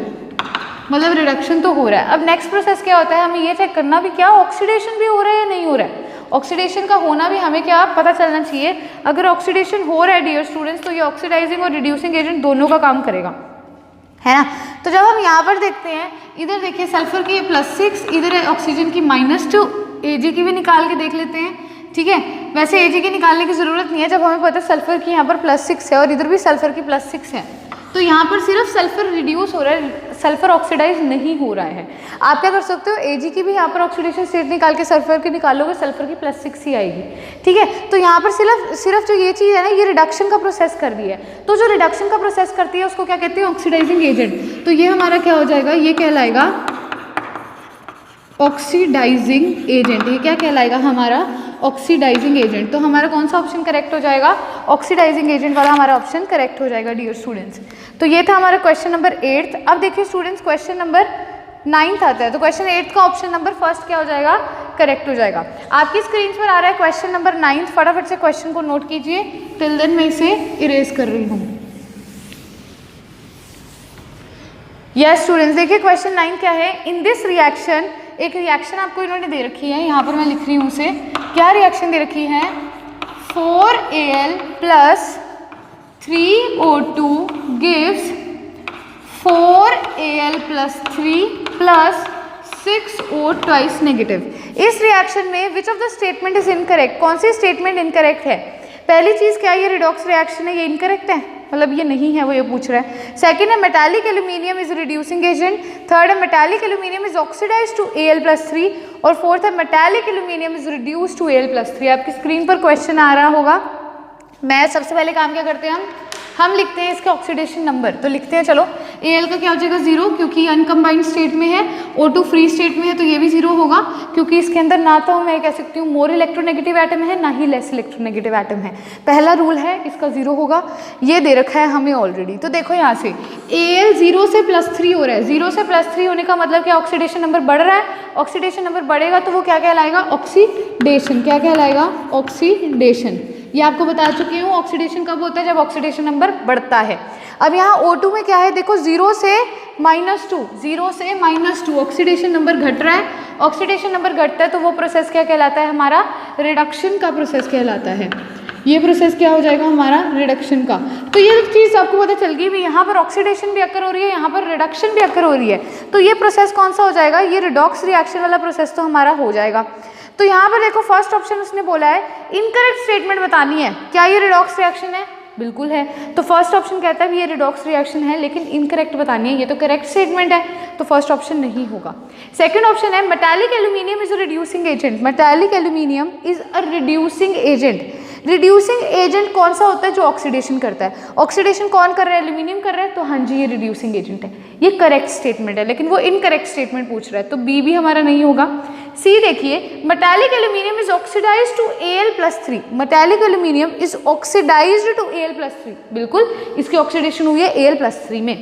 मतलब रिडक्शन तो हो रहा है। अब नेक्स्ट प्रोसेस क्या होता है? हमें ये चेक करना भी क्या ऑक्सीडेशन भी हो रहा है या नहीं हो रहा है। ऑक्सीडेशन का होना भी हमें क्या पता चलना चाहिए। अगर ऑक्सीडेशन हो रहा है डियर स्टूडेंट्स, तो ये ऑक्सीडाइजिंग और रिड्यूसिंग एजेंट दोनों का काम करेगा, है ना। तो जब हम यहाँ पर देखते हैं, इधर देखिए सल्फर की +6, इधर है ऑक्सीजन की -2। Ag की भी निकाल के देख लेते हैं। ठीक है, वैसे Ag की निकालने की ज़रूरत नहीं है जब हमें पता है सल्फर की यहाँ पर +6 है और इधर भी सल्फर की +6 है। तो यहाँ पर सिर्फ सल्फर रिड्यूस हो रहा है, सल्फर ऑक्सीडाइज नहीं हो रहा है। आप क्या कर सकते हो? Ag की भी यहाँ पर ऑक्सीडेशन स्टेट निकाल के सल्फर की निकालोगे, सल्फर की +6 ही आएगी। ठीक है, तो यहाँ पर सिर्फ जो ये चीज़ है ना, ये रिडक्शन का प्रोसेस कर रही है। तो जो रिडक्शन का प्रोसेस करती है उसको क्या कहते हैं? Oxidising agent. तो ये हमारा क्या हो जाएगा? ये कहलाएगा ऑक्सीडाइजिंग एजेंट। ये क्या कहलाएगा? हमारा ऑक्सीडाइजिंग एजेंट। तो हमारा कौन सा ऑप्शन करेक्ट हो जाएगा? ऑक्सीडाइजिंग एजेंट वाला हमारा ऑप्शन करेक्ट हो जाएगा डियर स्टूडेंट्स। तो ये था हमारा क्वेश्चन नंबर 8। अब देखिए स्टूडेंट्स, क्वेश्चन नंबर 9 आता है। तो क्वेश्चन 8 का ऑप्शन नंबर फर्स्ट क्या हो जाएगा? करेक्ट हो जाएगा। आपकी स्क्रीन पर आ रहा है क्वेश्चन नंबर 9। फटाफट से क्वेश्चन को नोट कीजिए, टिल देन मैं इसे इरेज कर रही हूँ। यस स्टूडेंट्स, देखिए क्वेश्चन 9 क्या है? इन दिस रिएक्शन, एक रिएक्शन आपको इन्होंने दे रखी है, यहाँ पर मैं लिख रही हूँ उसे। क्या रिएक्शन दे रखी है? 4Al + 3O2 gives 4Al + 3 + 6O twice negative. इस रिएक्शन में विच of the statement is incorrect? कौन सी स्टेटमेंट इनकरेक्ट है? पहली चीज क्या, ये रिडॉक्स रिएक्शन है, ये इनकरेक्ट है, मतलब ये नहीं है, वो ये पूछ रहा है। सेकंड है metallic aluminium is reducing agent. Third है metallic aluminium is oxidised to Al + 3। और फोर्थ है metallic aluminium is reduced to Al + 3। आपकी स्क्रीन पर क्वेश्चन आ रहा होगा। मैं सबसे पहले काम क्या करते हैं, हम लिखते हैं इसके ऑक्सीडेशन नंबर। तो लिखते हैं, चलो Al का क्या हो जाएगा? 0, क्योंकि अनकम्बाइंड स्टेट में है। O2 फ्री स्टेट में है, तो ये भी 0 होगा, क्योंकि इसके अंदर ना तो मैं कह सकती हूँ मोर इलेक्ट्रोनेगेटिव एटम है, ना ही लेस इलेक्ट्रोनेगेटिव एटम है। पहला रूल है इसका 0 होगा, ये दे रखा है हमें ऑलरेडी। तो देखो यहाँ से Al 0 से +3 हो रहा है। 0 से +3 होने का मतलब क्या? ऑक्सीडेशन नंबर बढ़ रहा है। ऑक्सीडेशन नंबर बढ़ेगा तो वो क्या कहलाएगा? ऑक्सीडेशन। क्या कहलाएगा? ऑक्सीडेशन। ये आपको बता चुकी हूँ, ऑक्सीडेशन कब होता है? जब ऑक्सीडेशन नंबर बढ़ता है। अब यहाँ O2 में क्या है? देखो 0 से -2, 0 से -2 ऑक्सीडेशन नंबर घट रहा है। ऑक्सीडेशन नंबर घटता है तो वो प्रोसेस क्या कहलाता है? हमारा रिडक्शन का प्रोसेस कहलाता है। ये प्रोसेस क्या हो जाएगा? हमारा रिडक्शन का। तो ये चीज़ आपको पता चल गई भी, यहाँ पर ऑक्सीडेशन भी अकर हो रही है, यहाँ पर रिडक्शन भी अकर हो रही है। तो ये प्रोसेस कौन सा हो जाएगा? ये रिडॉक्स रिएक्शन वाला प्रोसेस तो हमारा हो जाएगा। तो यहाँ पर देखो फर्स्ट ऑप्शन उसने बोला है इनकरेक्ट स्टेटमेंट बतानी है। क्या ये रिडॉक्स रिएक्शन है? बिल्कुल है। तो फर्स्ट ऑप्शन कहता है ये रिडॉक्स रिएक्शन है, लेकिन इनकरेक्ट बतानी है। ये तो करेक्ट स्टेटमेंट है, तो फर्स्ट ऑप्शन नहीं होगा। सेकंड ऑप्शन है metallic aluminium is a reducing agent. Metallic aluminium is a reducing agent. Reducing agent कौन सा होता है? जो ऑक्सीडेशन करता है। ऑक्सीडेशन कौन कर रहा है? एल्यूमिनियम कर रहा है, तो हाँ जी ये रिड्यूसिंग एजेंट है। ये करेक्ट स्टेटमेंट है, लेकिन वो इनकरेक्ट स्टेटमेंट पूछ रहा है, तो बी भी हमारा नहीं होगा। सी देखिए, metallic aluminium is oxidised to Al + 3। Metallic aluminium is oxidised to Al + 3। बिल्कुल, इसकी ऑक्सीडेशन हुई है Al + 3 में।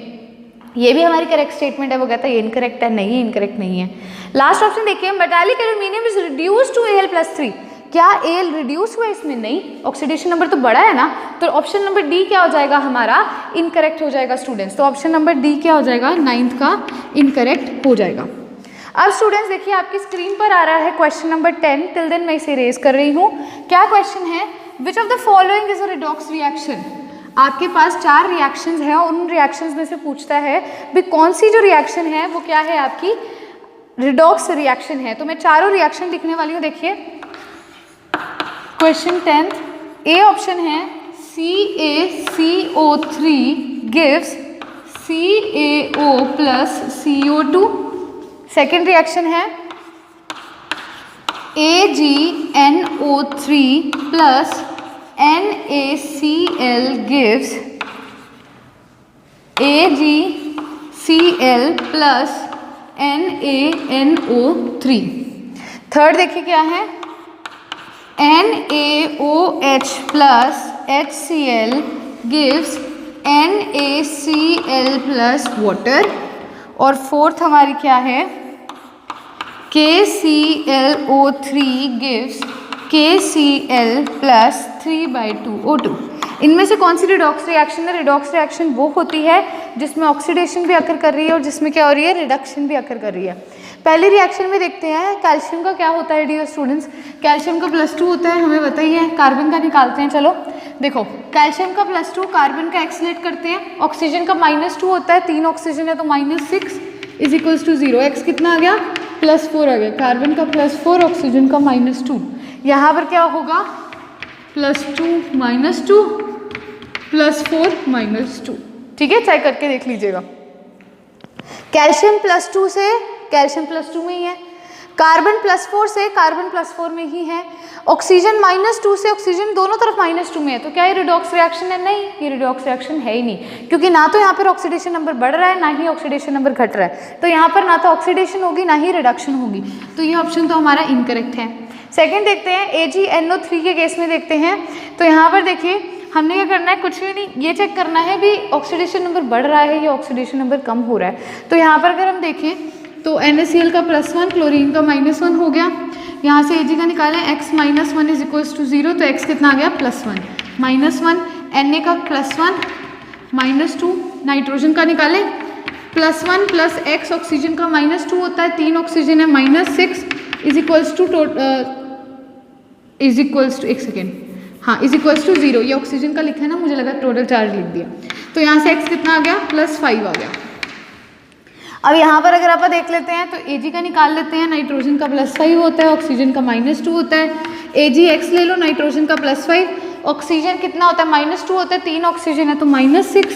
ये भी हमारी करेक्ट स्टेटमेंट है, वो कहता है ये इनकरेक्ट है, नहीं इनकरेक्ट नहीं है। लास्ट ऑप्शन देखिए, metallic aluminium is reduce to Al+3, क्या Al रिड्यूस हुआ इसमें? नहीं, ऑक्सीडेशन नंबर तो बड़ा है ना, तो ऑप्शन नंबर डी क्या हो जाएगा हमारा? इनकरेक्ट हो जाएगा स्टूडेंट्स। तो ऑप्शन नंबर डी क्या हो जाएगा? 9th का इनकरेक्ट हो जाएगा। अब स्टूडेंट्स देखिए आपकी स्क्रीन पर आ रहा है क्वेश्चन नंबर 10, टिल देन मैं इसे रेज कर रही हूँ। क्या क्वेश्चन है? विच of the following is a redox reaction. आपके पास 4 रिएक्शंस हैं और उन रिएक्शंस में से पूछता है भी कौन सी जो रिएक्शन है वो क्या है? आपकी रिडॉक्स रिएक्शन है। तो मैं चारों रिएक्शन लिखने वाली हूँ। देखिए क्वेश्चन 10th, ए ऑप्शन है CaCO3 gives CaO plus CO2। Second reaction है AgNO3 plus NaCl gives AgCl plus NaNO3। Third देखिए क्या है? NaOH plus HCl gives NaCl plus water। और फोर्थ हमारी क्या है? KClO3 gives KCl plus 3/2 O2। इनमें से कौन सी रिडॉक्स रिएक्शन है? रिडॉक्स रिएक्शन वो होती है जिसमें ऑक्सीडेशन भी अकर कर रही है और जिसमें क्या हो रही है? रिडक्शन भी अकर कर रही है। पहली रिएक्शन में देखते हैं कैल्शियम का क्या होता है डियर स्टूडेंट्स। कैल्शियम का +2 होता है, हमें बताइए। कार्बन का निकालते हैं। चलो देखो, कैल्शियम का +2, कार्बन का एक्सलेट करते हैं। ऑक्सीजन का -2 होता है, 3 ऑक्सीजन है तो -6 इज इक्वल्स टू 0। एक्स कितना आ गया? +4 आ गया। कार्बन का +4, ऑक्सीजन का -2। यहाँ पर क्या होगा? +2 -2 +4 -2। ठीक है, चेक करके देख लीजिएगा। कैल्शियम +2 से कैल्शियम +2 में ही है, कार्बन +4 से कार्बन +4 में ही है, ऑक्सीजन -2 से ऑक्सीजन दोनों तरफ -2 में है। तो क्या ये रिडॉक्स रिएक्शन है? नहीं, ये रिडॉक्स रिएक्शन है ही नहीं, क्योंकि ना तो यहाँ पर ऑक्सीडेशन नंबर बढ़ रहा है ना ही ऑक्सीडेशन नंबर घट रहा है। तो यहाँ पर ना तो ऑक्सीडेशन होगी ना ही रिडक्शन होगी, तो ये ऑप्शन तो हमारा इनकरेक्ट है। सेकेंड देखते हैं AgNO3 के केस में देखते हैं। तो यहाँ पर देखिए हमने क्या करना है? कुछ भी नहीं, ये चेक करना है भी ऑक्सीडेशन नंबर बढ़ रहा है या ऑक्सीडेशन नंबर कम हो रहा है। तो यहाँ पर अगर हम देखें तो NaCl का +1, क्लोरीन का -1 हो गया। यहाँ से Ag का निकालें, x - 1 इज इक्वल्स टू 0, तो x कितना आ गया? +1 -1। Na का +1 -2, नाइट्रोजन का निकालें, +1 + x, ऑक्सीजन का -2 होता है, 3 ऑक्सीजन है, -6 इज इक्वल्स टू एक सेकेंड, हाँ, इज इक्वल्स टू 0। ये ऑक्सीजन का लिखा है ना, मुझे लगा टोटल चार्ज लिख दिया। तो यहाँ से x कितना आ गया? +5 आ गया। अब यहाँ पर अगर आप देख लेते हैं तो Ag का निकाल लेते हैं, नाइट्रोजन का +5 होता है, ऑक्सीजन का -2 होता है। AgX ले लो, नाइट्रोजन का +5, ऑक्सीजन कितना होता है? -2 होता है, 3 ऑक्सीजन है तो -6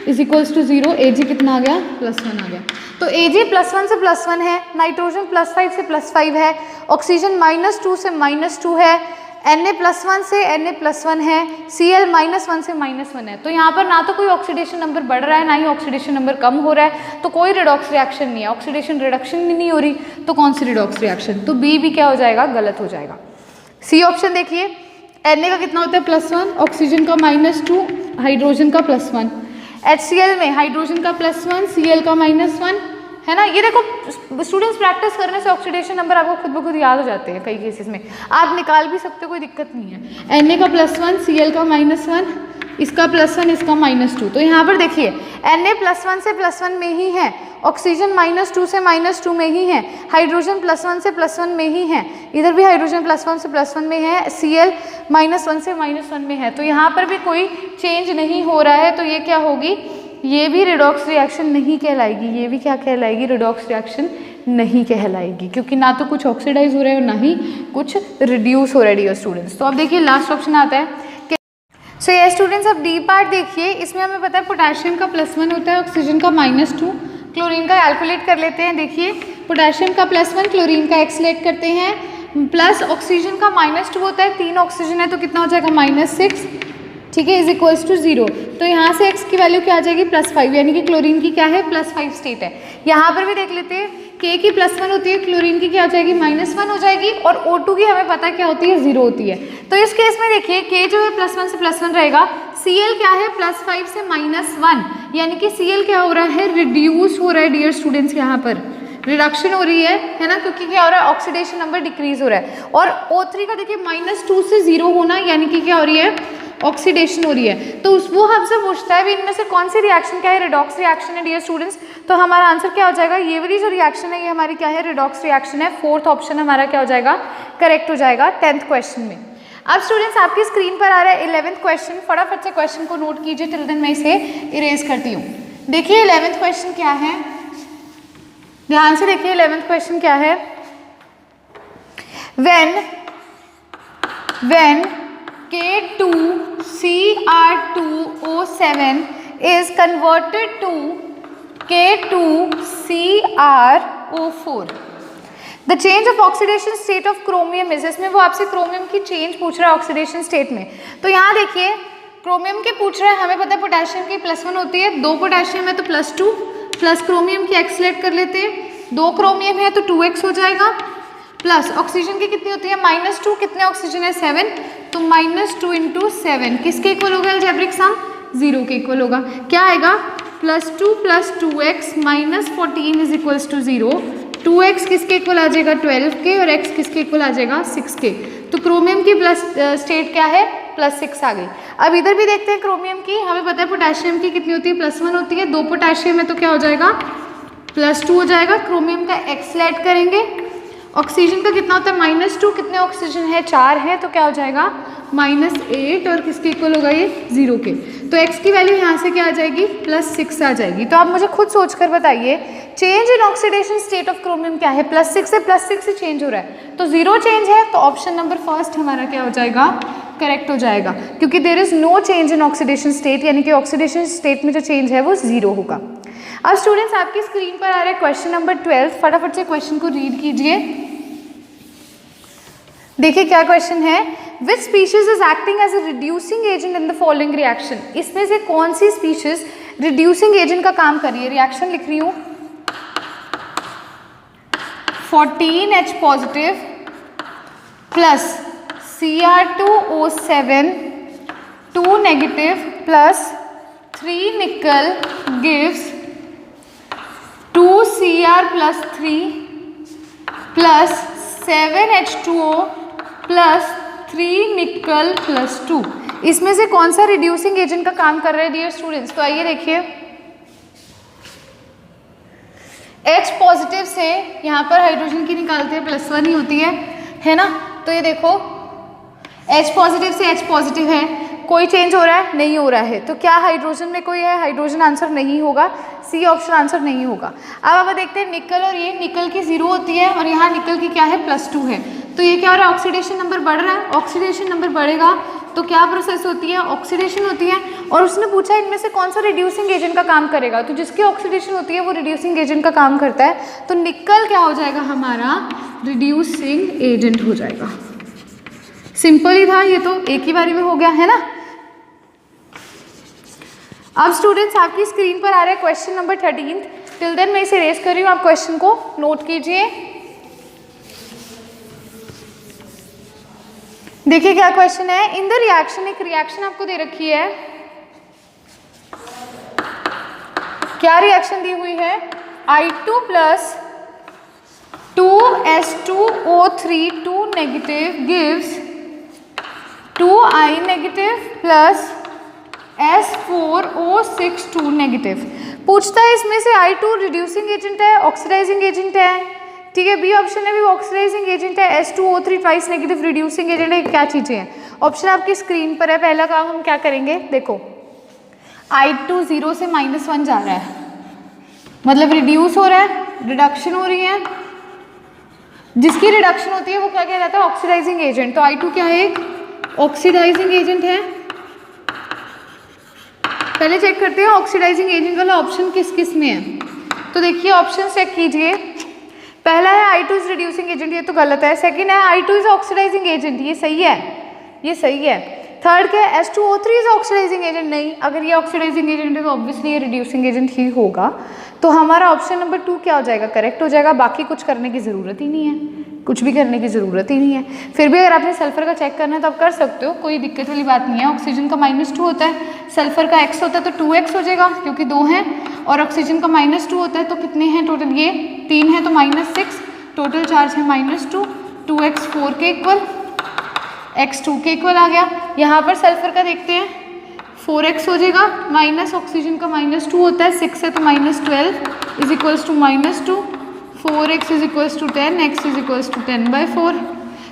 इज इक्वल्स टू 0। Ag कितना आ गया? +1 आ गया। तो Ag +1 से +1 है, नाइट्रोजन +5 से +5 है, ऑक्सीजन -2 से -2 है, Na +1 से Na+1 है, Cl -1 से -1 है। तो यहाँ पर ना तो कोई ऑक्सीडेशन नंबर बढ़ रहा है ना ही ऑक्सीडेशन नंबर कम हो रहा है, तो कोई रिडॉक्स रिएक्शन नहीं है, ऑक्सीडेशन रिडक्शन भी नहीं हो रही, तो कौन सी रिडॉक्स रिएक्शन? तो बी भी क्या हो जाएगा? गलत हो जाएगा। सी ऑप्शन देखिए, Na का कितना होता है? +1, ऑक्सीजन का -2, हाइड्रोजन का +1, HCl में हाइड्रोजन का +1, Cl का -1 है ना। ये देखो स्टूडेंट्स, प्रैक्टिस करने से ऑक्सीडेशन नंबर आपको खुद ब खुद याद हो जाते हैं, कई केसेस में आप निकाल भी सकते हो, कोई दिक्कत नहीं है। Na का +1, Cl का -1, इसका +1, इसका -2। तो यहाँ पर देखिए Na +1 से +1 में ही है, ऑक्सीजन -2 से -2 में ही है, हाइड्रोजन +1 से +1 में ही है, इधर भी हाइड्रोजन +1 से +1 में है, Cl -1 से -1 में है। तो यहाँ पर भी कोई चेंज नहीं हो रहा है, तो ये क्या होगी? ये भी रिडॉक्स रिएक्शन नहीं कहलाएगी। ये भी क्या कहलाएगी? रिडॉक्स रिएक्शन नहीं कहलाएगी, क्योंकि ना तो कुछ ऑक्सीडाइज हो रहा है और ना ही कुछ रिड्यूस हो रहा है डियर स्टूडेंट्स। तो अब देखिए लास्ट ऑप्शन आता है कि सो ये स्टूडेंट्स, अब डी पार्ट देखिए, इसमें हमें पता है पोटेशियम का +1 होता है, ऑक्सीजन का -2, क्लोरीन का कैलकुलेट कर लेते हैं। देखिए पोटेशियम का +1, क्लोरीन का एक्सलेट करते हैं, प्लस ऑक्सीजन का -2 होता है, 3 ऑक्सीजन है तो कितना हो जाएगा? -6, ठीक है, इज इक्वल्स टू 0। तो यहाँ से x की वैल्यू क्या आ जाएगी? +5, यानी कि क्लोरीन की क्या है? +5 स्टेट है। यहाँ पर भी देख लेते हैं K की +1 होती है, क्लोरीन की क्या हो जाएगी -1 हो जाएगी, और O2 की हमें पता है क्या होती है 0 होती है। तो इस केस में देखिए K जो है +1 से +1 रहेगा, Cl क्या है +5 से -1, यानी कि Cl क्या हो रहा है रिड्यूस हो रहा है डियर स्टूडेंट्स, यहाँ पर रिडक्शन हो रही है ना, क्योंकि क्या हो रहा है ऑक्सीडेशन नंबर डिक्रीज हो रहा है। और O3 का देखिए -2 से 0 होना, यानी कि क्या हो रही है ऑक्सीडेशन हो रही है। तो वो हमसे पूछता है इनमें से कौन सी रिएक्शन क्या है, रिडॉक्स रिएक्शन है डियर स्टूडेंट्स। तो हमारा आंसर क्या हो जाएगा, ये वाली जो रिएक्शन है ये हमारी क्या है रिडॉक्स रिएक्शन है। फोर्थ ऑप्शन हमारा क्या हो जाएगा करेक्ट हो जाएगा 10th क्वेश्चन में। अब स्टूडेंट्स आपकी स्क्रीन पर आ रहा है 11th क्वेश्चन, फटाफट से क्वेश्चन को नोट कीजिए, टिल देन मैं इसे इरेज करती हूँ। देखिए 11th क्वेश्चन क्या है, ध्यान से देखिए 11th क्वेश्चन क्या है। when K2Cr2O7 is converted to K2Cr O4, the change of oxidation state of chromium is, इसमें वो आपसे क्रोमियम की चेंज पूछ रहा है ऑक्सीडेशन स्टेट में। तो यहाँ देखिए क्रोमियम के पूछ रहा है, हमें पता है पोटेशियम की +1 होती है, 2 पोटेशियम है तो +2, प्लस क्रोमियम की x लेट कर लेते हैं, 2 क्रोमियम है तो 2x हो जाएगा, प्लस ऑक्सीजन की कितनी होती है -2, कितने ऑक्सीजन है 7, तो -2 × 7 किसके इक्वल होगा अलजेब्रिक सम 0 के इक्वल होगा। क्या आएगा +2 + 2x -14 = 0, 2x किसके इक्वल आ जाएगा 12 के, और x किसके इक्वल आ जाएगा 6 के। तो क्रोमियम की प्लस स्टेट क्या है +6 आ गई। अब इधर भी देखते हैं क्रोमियम की, हमें पता है पोटेशियम की कितनी होती है +1 होती है, 2 पोटेशियम है तो क्या हो जाएगा +2 हो जाएगा, क्रोमियम का x लेट करेंगे, ऑक्सीजन का कितना होता है -2, कितने ऑक्सीजन है 4 है तो क्या हो जाएगा -8, और किसके इक्वल होगा ये 0 के। तो x की वैल्यू यहाँ से क्या आ जाएगी +6 आ जाएगी। तो आप मुझे खुद सोचकर बताइए change in oxidation state of chromium क्या है, +6 से +6 से चेंज हो रहा है, तो 0 चेंज है, तो ऑप्शन नंबर फर्स्ट हमारा क्या हो जाएगा करेक्ट हो जाएगा, क्योंकि there is no change in oxidation state, यानी कि ऑक्सीडेशन स्टेट में जो चेंज है वो 0 होगा। अब स्टूडेंट्स आपकी स्क्रीन पर आ रहा है क्वेश्चन नंबर 12, फटाफट से क्वेश्चन को रीड कीजिए। देखिए क्या क्वेश्चन है, which species is acting as a reducing agent in the following reaction, इसमें से कौन सी स्पीशीज रिड्यूसिंग एजेंट का काम कर रही है। रिएक्शन लिख रही हूँ 14H positive plus Cr2O7 2 negative plus 3 निकल gives 2Cr+3 plus 7H2O plus 3 nickel plus 2, इसमें से कौन सा रिड्यूसिंग एजेंट का काम कर रहा है डियर स्टूडेंट्स। तो आइए देखिए H पॉजिटिव से यहाँ पर हाइड्रोजन की निकालते हैं +1 ही होती है ना। तो ये देखो H पॉजिटिव से H पॉजिटिव है, कोई चेंज हो रहा है नहीं हो रहा है, तो क्या हाइड्रोजन में कोई है, हाइड्रोजन आंसर नहीं होगा, सी ऑप्शन आंसर नहीं होगा। अब देखते हैं निकल, और ये निकल की 0 होती है और यहाँ निकल की क्या है +2 है, तो ये क्या हो रहा है ऑक्सीडेशन नंबर बढ़ रहा है, ऑक्सीडेशन नंबर बढ़ेगा तो क्या प्रोसेस होती है ऑक्सीडेशन होती है। और उसने पूछा इनमें से कौन सा रिड्यूसिंग एजेंट का काम करेगा, तो जिसकी ऑक्सीडेशन होती है वो रिड्यूसिंग एजेंट का काम करता है, तो निकल क्या हो जाएगा हमारा रिड्यूसिंग एजेंट हो जाएगा। सिंपल ही था, ये तो एक ही बारी में हो गया है ना। अब स्टूडेंट्स आपकी स्क्रीन पर आ रहा है क्वेश्चन नंबर 13, टिल देन मैं इसे रेज कर रही हूँ, आप क्वेश्चन को नोट कीजिए। देखिए क्या क्वेश्चन है, इन द रिएक्शन, एक रिएक्शन आपको दे रखी है, क्या रिएक्शन दी हुई है I2 + 2S2O3 2 negative gives 2I negative plus S4O6 2 negative. पूछता है इसमें से I2 रिड्यूसिंग एजेंट है ऑक्सीडाइजिंग एजेंट है, ठीक है, बी ऑप्शन है भी ऑक्सीडाइजिंग एजेंट है, S2O3 twice negative reducing agent है, क्या चीज़ें हैं। ऑप्शन आपकी स्क्रीन पर है, पहला काम हम क्या करेंगे, देखो I2 0 से -1 जा रहा है, मतलब रिड्यूस हो रहा है, रिडक्शन हो रही है, जिसकी रिडक्शन होती है वो क्या कहलाता है ऑक्सीडाइजिंग एजेंट। तो I2 क्या है एक ऑक्सीडाइजिंग एजेंट है। पहले चेक करते हैं ऑक्सीडाइजिंग एजेंट वाला ऑप्शन किस किस में है। तो देखिए ऑप्शन चेक कीजिए, पहला है I2 इज रिड्यूसिंग एजेंट, ये तो गलत है। सेकंड है I2 इज ऑक्सीडाइजिंग एजेंट, ये सही है, ये सही है। थर्ड क्या है, H2O3 इज ऑक्सीडाइजिंग एजेंट, नहीं, अगर ये ऑक्सीडाइजिंग एजेंट है तो ऑब्वियसली ये रिड्यूसिंग एजेंट ही होगा। तो हमारा ऑप्शन नंबर 2 क्या हो जाएगा, करेक्ट हो जाएगा। बाकी कुछ करने की ज़रूरत ही नहीं है, कुछ भी करने की ज़रूरत ही नहीं है। फिर भी अगर आपने सल्फर का चेक करना है तो आप कर सकते हो, कोई दिक्कत वाली बात नहीं है। ऑक्सीजन का -2 होता है, सल्फर का x होता है तो 2x हो जाएगा क्योंकि 2 हैं, और ऑक्सीजन का -2 होता है तो कितने हैं टोटल, ये 3 है तो -6, टोटल चार्ज है -2, 2x 4 के इक्वल, x 2 के इक्वल आ गया। यहाँ पर सल्फर का देखते हैं, 4x हो जाएगा, माइनस ऑक्सीजन का -2 होता है, 6 है तो -12 is equals to -2, 4x is equals to 10, x is equals to 10/4।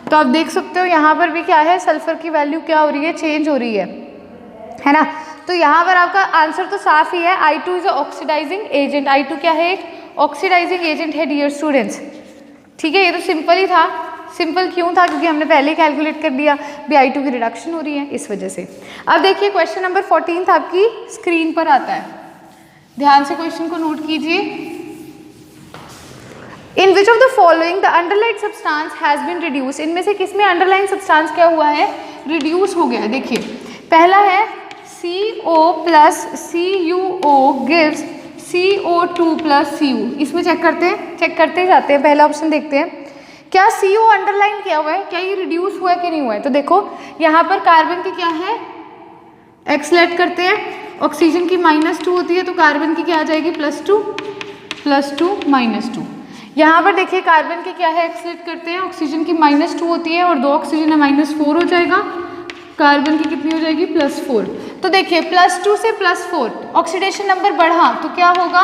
तो आप देख सकते हो यहाँ पर भी क्या है, सल्फर की वैल्यू क्या हो रही है, चेंज हो रही है ना। तो यहाँ पर आपका आंसर तो साफ ही है, I2 is oxidising agent. I2 क्या है, एक ऑक्सीडाइजिंग एजेंट है डियर स्टूडेंट्स। ठीक है, ये तो सिंपल ही था। सिंपल क्यों था, क्योंकि हमने पहले ही कैलकुलेट कर दिया भी I2 की रिडक्शन हो रही है, इस वजह से। अब देखिए क्वेश्चन नंबर 14 आपकी स्क्रीन पर आता है, ध्यान से क्वेश्चन को नोट कीजिए। In which of the following the underline substance has been reduce, इनमें से किस में अंडरलाइन सब्सटेंस क्या हुआ है, रिड्यूस हो गया है। देखिए पहला है CO plus CuO gives CO2 plus Cu, इसमें चेक करते ही जाते हैं। पहला ऑप्शन देखते हैं, क्या CO अंडरलाइन किया हुआ है, क्या ये रिड्यूस हुआ है कि नहीं हुआ है। तो देखो यहाँ पर कार्बन की क्या है, एक्सलेट करते हैं, ऑक्सीजन की -2 होती है तो कार्बन की क्या आ जाएगी, +2 -2। यहाँ पर देखिए कार्बन की क्या है, एक्सलेट करते हैं, ऑक्सीजन की -2 होती है और 2 ऑक्सीजन है -4 हो जाएगा, कार्बन की कितनी हो जाएगी, +4। तो देखिए +2 से +4 ऑक्सीडेशन नंबर बढ़ा तो क्या होगा,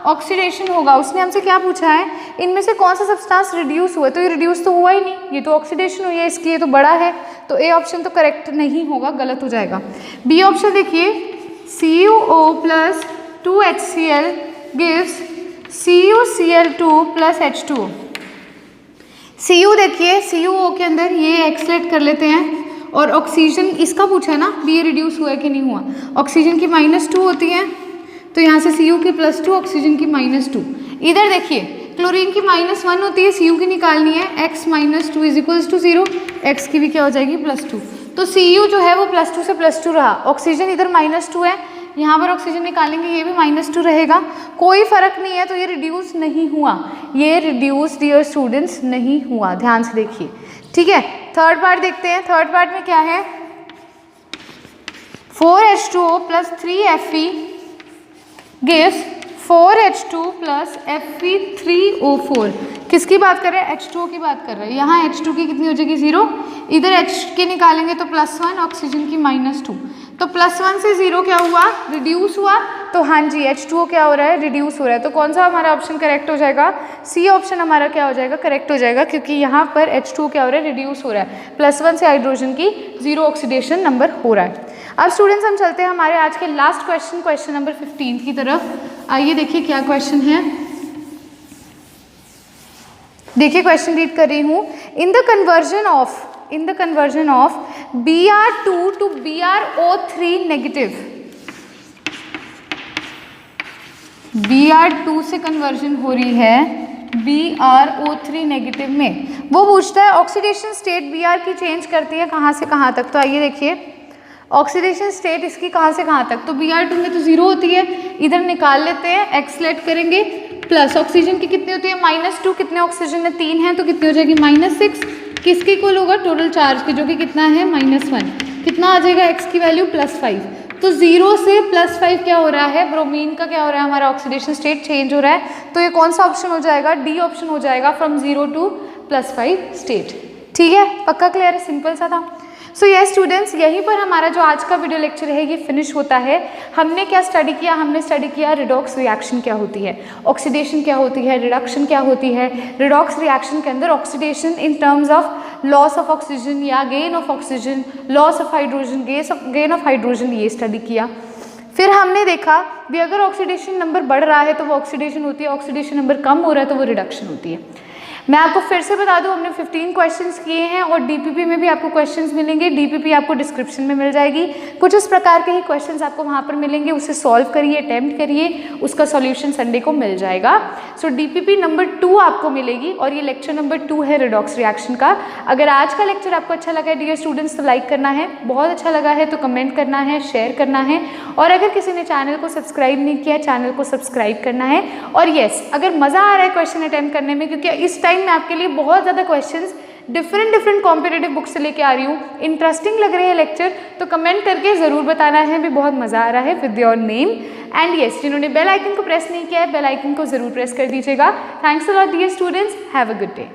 ऑक्सीडेशन होगा। उसने हमसे क्या पूछा है, इनमें से कौन सा सब्सटेंस रिड्यूस हुआ है, तो ये रिड्यूस तो हुआ ही नहीं, ये तो ऑक्सीडेशन हुई है इसकी, ये तो बड़ा है, तो ए ऑप्शन तो करेक्ट नहीं होगा, गलत हो जाएगा। बी ऑप्शन देखिए, CuO plus 2HCl gives CuCl2 plus H2O। Cu देखिए, CuO के अंदर ये एक्सलेट कर लेते हैं, और ऑक्सीजन इसका पूछा है ना भी ये रिड्यूस हुआ है कि नहीं हुआ। ऑक्सीजन की -2 होती है तो यहाँ से Cu की +2, ऑक्सीजन की -2। इधर देखिए क्लोरीन की -1 होती है, Cu की निकालनी है, x -2 is equals to 0, x की भी क्या हो जाएगी, +2। तो Cu जो है वो +2 से +2 रहा, ऑक्सीजन इधर -2 है, यहाँ पर ऑक्सीजन निकालेंगे ये भी -2 रहेगा, कोई फर्क नहीं है, तो ये रिड्यूस नहीं हुआ, ये रिड्यूस डियर स्टूडेंट्स नहीं हुआ, ध्यान से देखिए। ठीक है, थर्ड पार्ट देखते हैं। थर्ड पार्ट में क्या है, 4H2O plus 3Fe gives 4H2 plus Fe3O4। किसकी बात कर रहे हैं, H2O की बात कर रहे हैं। यहाँ H2 की कितनी हो जाएगी, 0, इधर H के निकालेंगे तो +1, ऑक्सीजन की -2, तो +1 से 0 क्या हुआ, रिड्यूस हुआ। तो हाँ जी, H2O क्या हो रहा है, रिड्यूस हो रहा है। तो कौन सा हमारा ऑप्शन करेक्ट हो जाएगा, सी ऑप्शन हमारा क्या हो जाएगा, करेक्ट हो जाएगा, क्योंकि यहाँ पर H2O क्या हो रहा है, रिड्यूस हो रहा है, +1 से हाइड्रोजन की 0 ऑक्सीडेशन नंबर हो रहा है। अब स्टूडेंट्स हम चलते हैं हमारे आज के लास्ट क्वेश्चन, क्वेश्चन नंबर 15 की तरफ। आइए देखिए क्या क्वेश्चन है। देखिए क्वेश्चन रीड कर रही हूँ, in the conversion of Br2 to BrO3 negative, Br2 से कन्वर्जन हो रही है BrO3 नेगेटिव में। वो पूछता है ऑक्सीडेशन स्टेट Br की चेंज करती है कहाँ से कहाँ तक। तो आइए देखिए ऑक्सीडेशन स्टेट इसकी कहाँ से कहाँ तक, तो Br2 में तो 0 होती है, इधर निकाल लेते हैं, एक्सलेट करेंगे, प्लस ऑक्सीजन की कितनी होती है, -2, कितने ऑक्सीजन है, 3 है, तो कितनी हो जाएगी, -6, किसके इक्वल होगा, टोटल चार्ज की, जो कि कितना है, -1, कितना आ जाएगा, x की वैल्यू +5। तो 0 से +5 क्या हो रहा है, ब्रोमीन का क्या हो रहा है, हमारा ऑक्सीडेशन स्टेट चेंज हो रहा है। तो ये कौन सा ऑप्शन हो जाएगा, डी ऑप्शन हो जाएगा, फ्रॉम 0 to +5 स्टेट। ठीक है, पक्का क्लियर है, सिंपल सा था। सो यस स्टूडेंट्स, यहीं पर हमारा जो आज का वीडियो लेक्चर है ये फिनिश होता है। हमने क्या स्टडी किया, हमने स्टडी किया रिडॉक्स रिएक्शन क्या होती है, ऑक्सीडेशन क्या होती है, रिडक्शन क्या होती है। रिडॉक्स रिएक्शन के अंदर oxidation in terms of loss of oxygen या gain of oxygen, loss of hydrogen, gain of hydrogen, ये स्टडी किया। फिर हमने देखा भी अगर ऑक्सीडेशन नंबर बढ़ रहा है तो वो ऑक्सीडेशन होती है, ऑक्सीडेशन नंबर कम हो रहा है तो वो रिडक्शन होती है। मैं आपको फिर से बता दूं, हमने 15 क्वेश्चंस किए हैं और डीपीपी में भी आपको क्वेश्चंस मिलेंगे। डीपीपी आपको डिस्क्रिप्शन में मिल जाएगी। कुछ इस प्रकार के ही क्वेश्चंस आपको वहाँ पर मिलेंगे, उसे सॉल्व करिए, अटेम्प्ट करिए, उसका सॉल्यूशन संडे को मिल जाएगा। सो डीपीपी नंबर 2 आपको मिलेगी और ये लेक्चर नंबर 2 है रिडॉक्स रिएक्शन का। अगर आज का लेक्चर आपको अच्छा लगा है डियर स्टूडेंट्स तो लाइक करना है, बहुत अच्छा लगा है तो कमेंट करना है, शेयर करना है, और अगर किसी ने चैनल को सब्सक्राइब नहीं किया चैनल को सब्सक्राइब करना है। और यस, अगर मज़ा आ रहा है क्वेश्चन अटेम्प्ट करने में, क्योंकि इस टाइम मैं आपके लिए बहुत ज़्यादा क्वेश्चंस डिफरेंट कॉम्पिटिटिव बुक से लेके आ रही हूँ, इंटरेस्टिंग लग रहे हैं लेक्चर, तो कमेंट करके ज़रूर बताना है भी बहुत मज़ा आ रहा है with your name. And yes, जिन्होंने बेल आइकन को प्रेस नहीं किया है बेल आइकन को ज़रूर प्रेस कर दीजिएगा। Thanks a lot dear students, have a good day.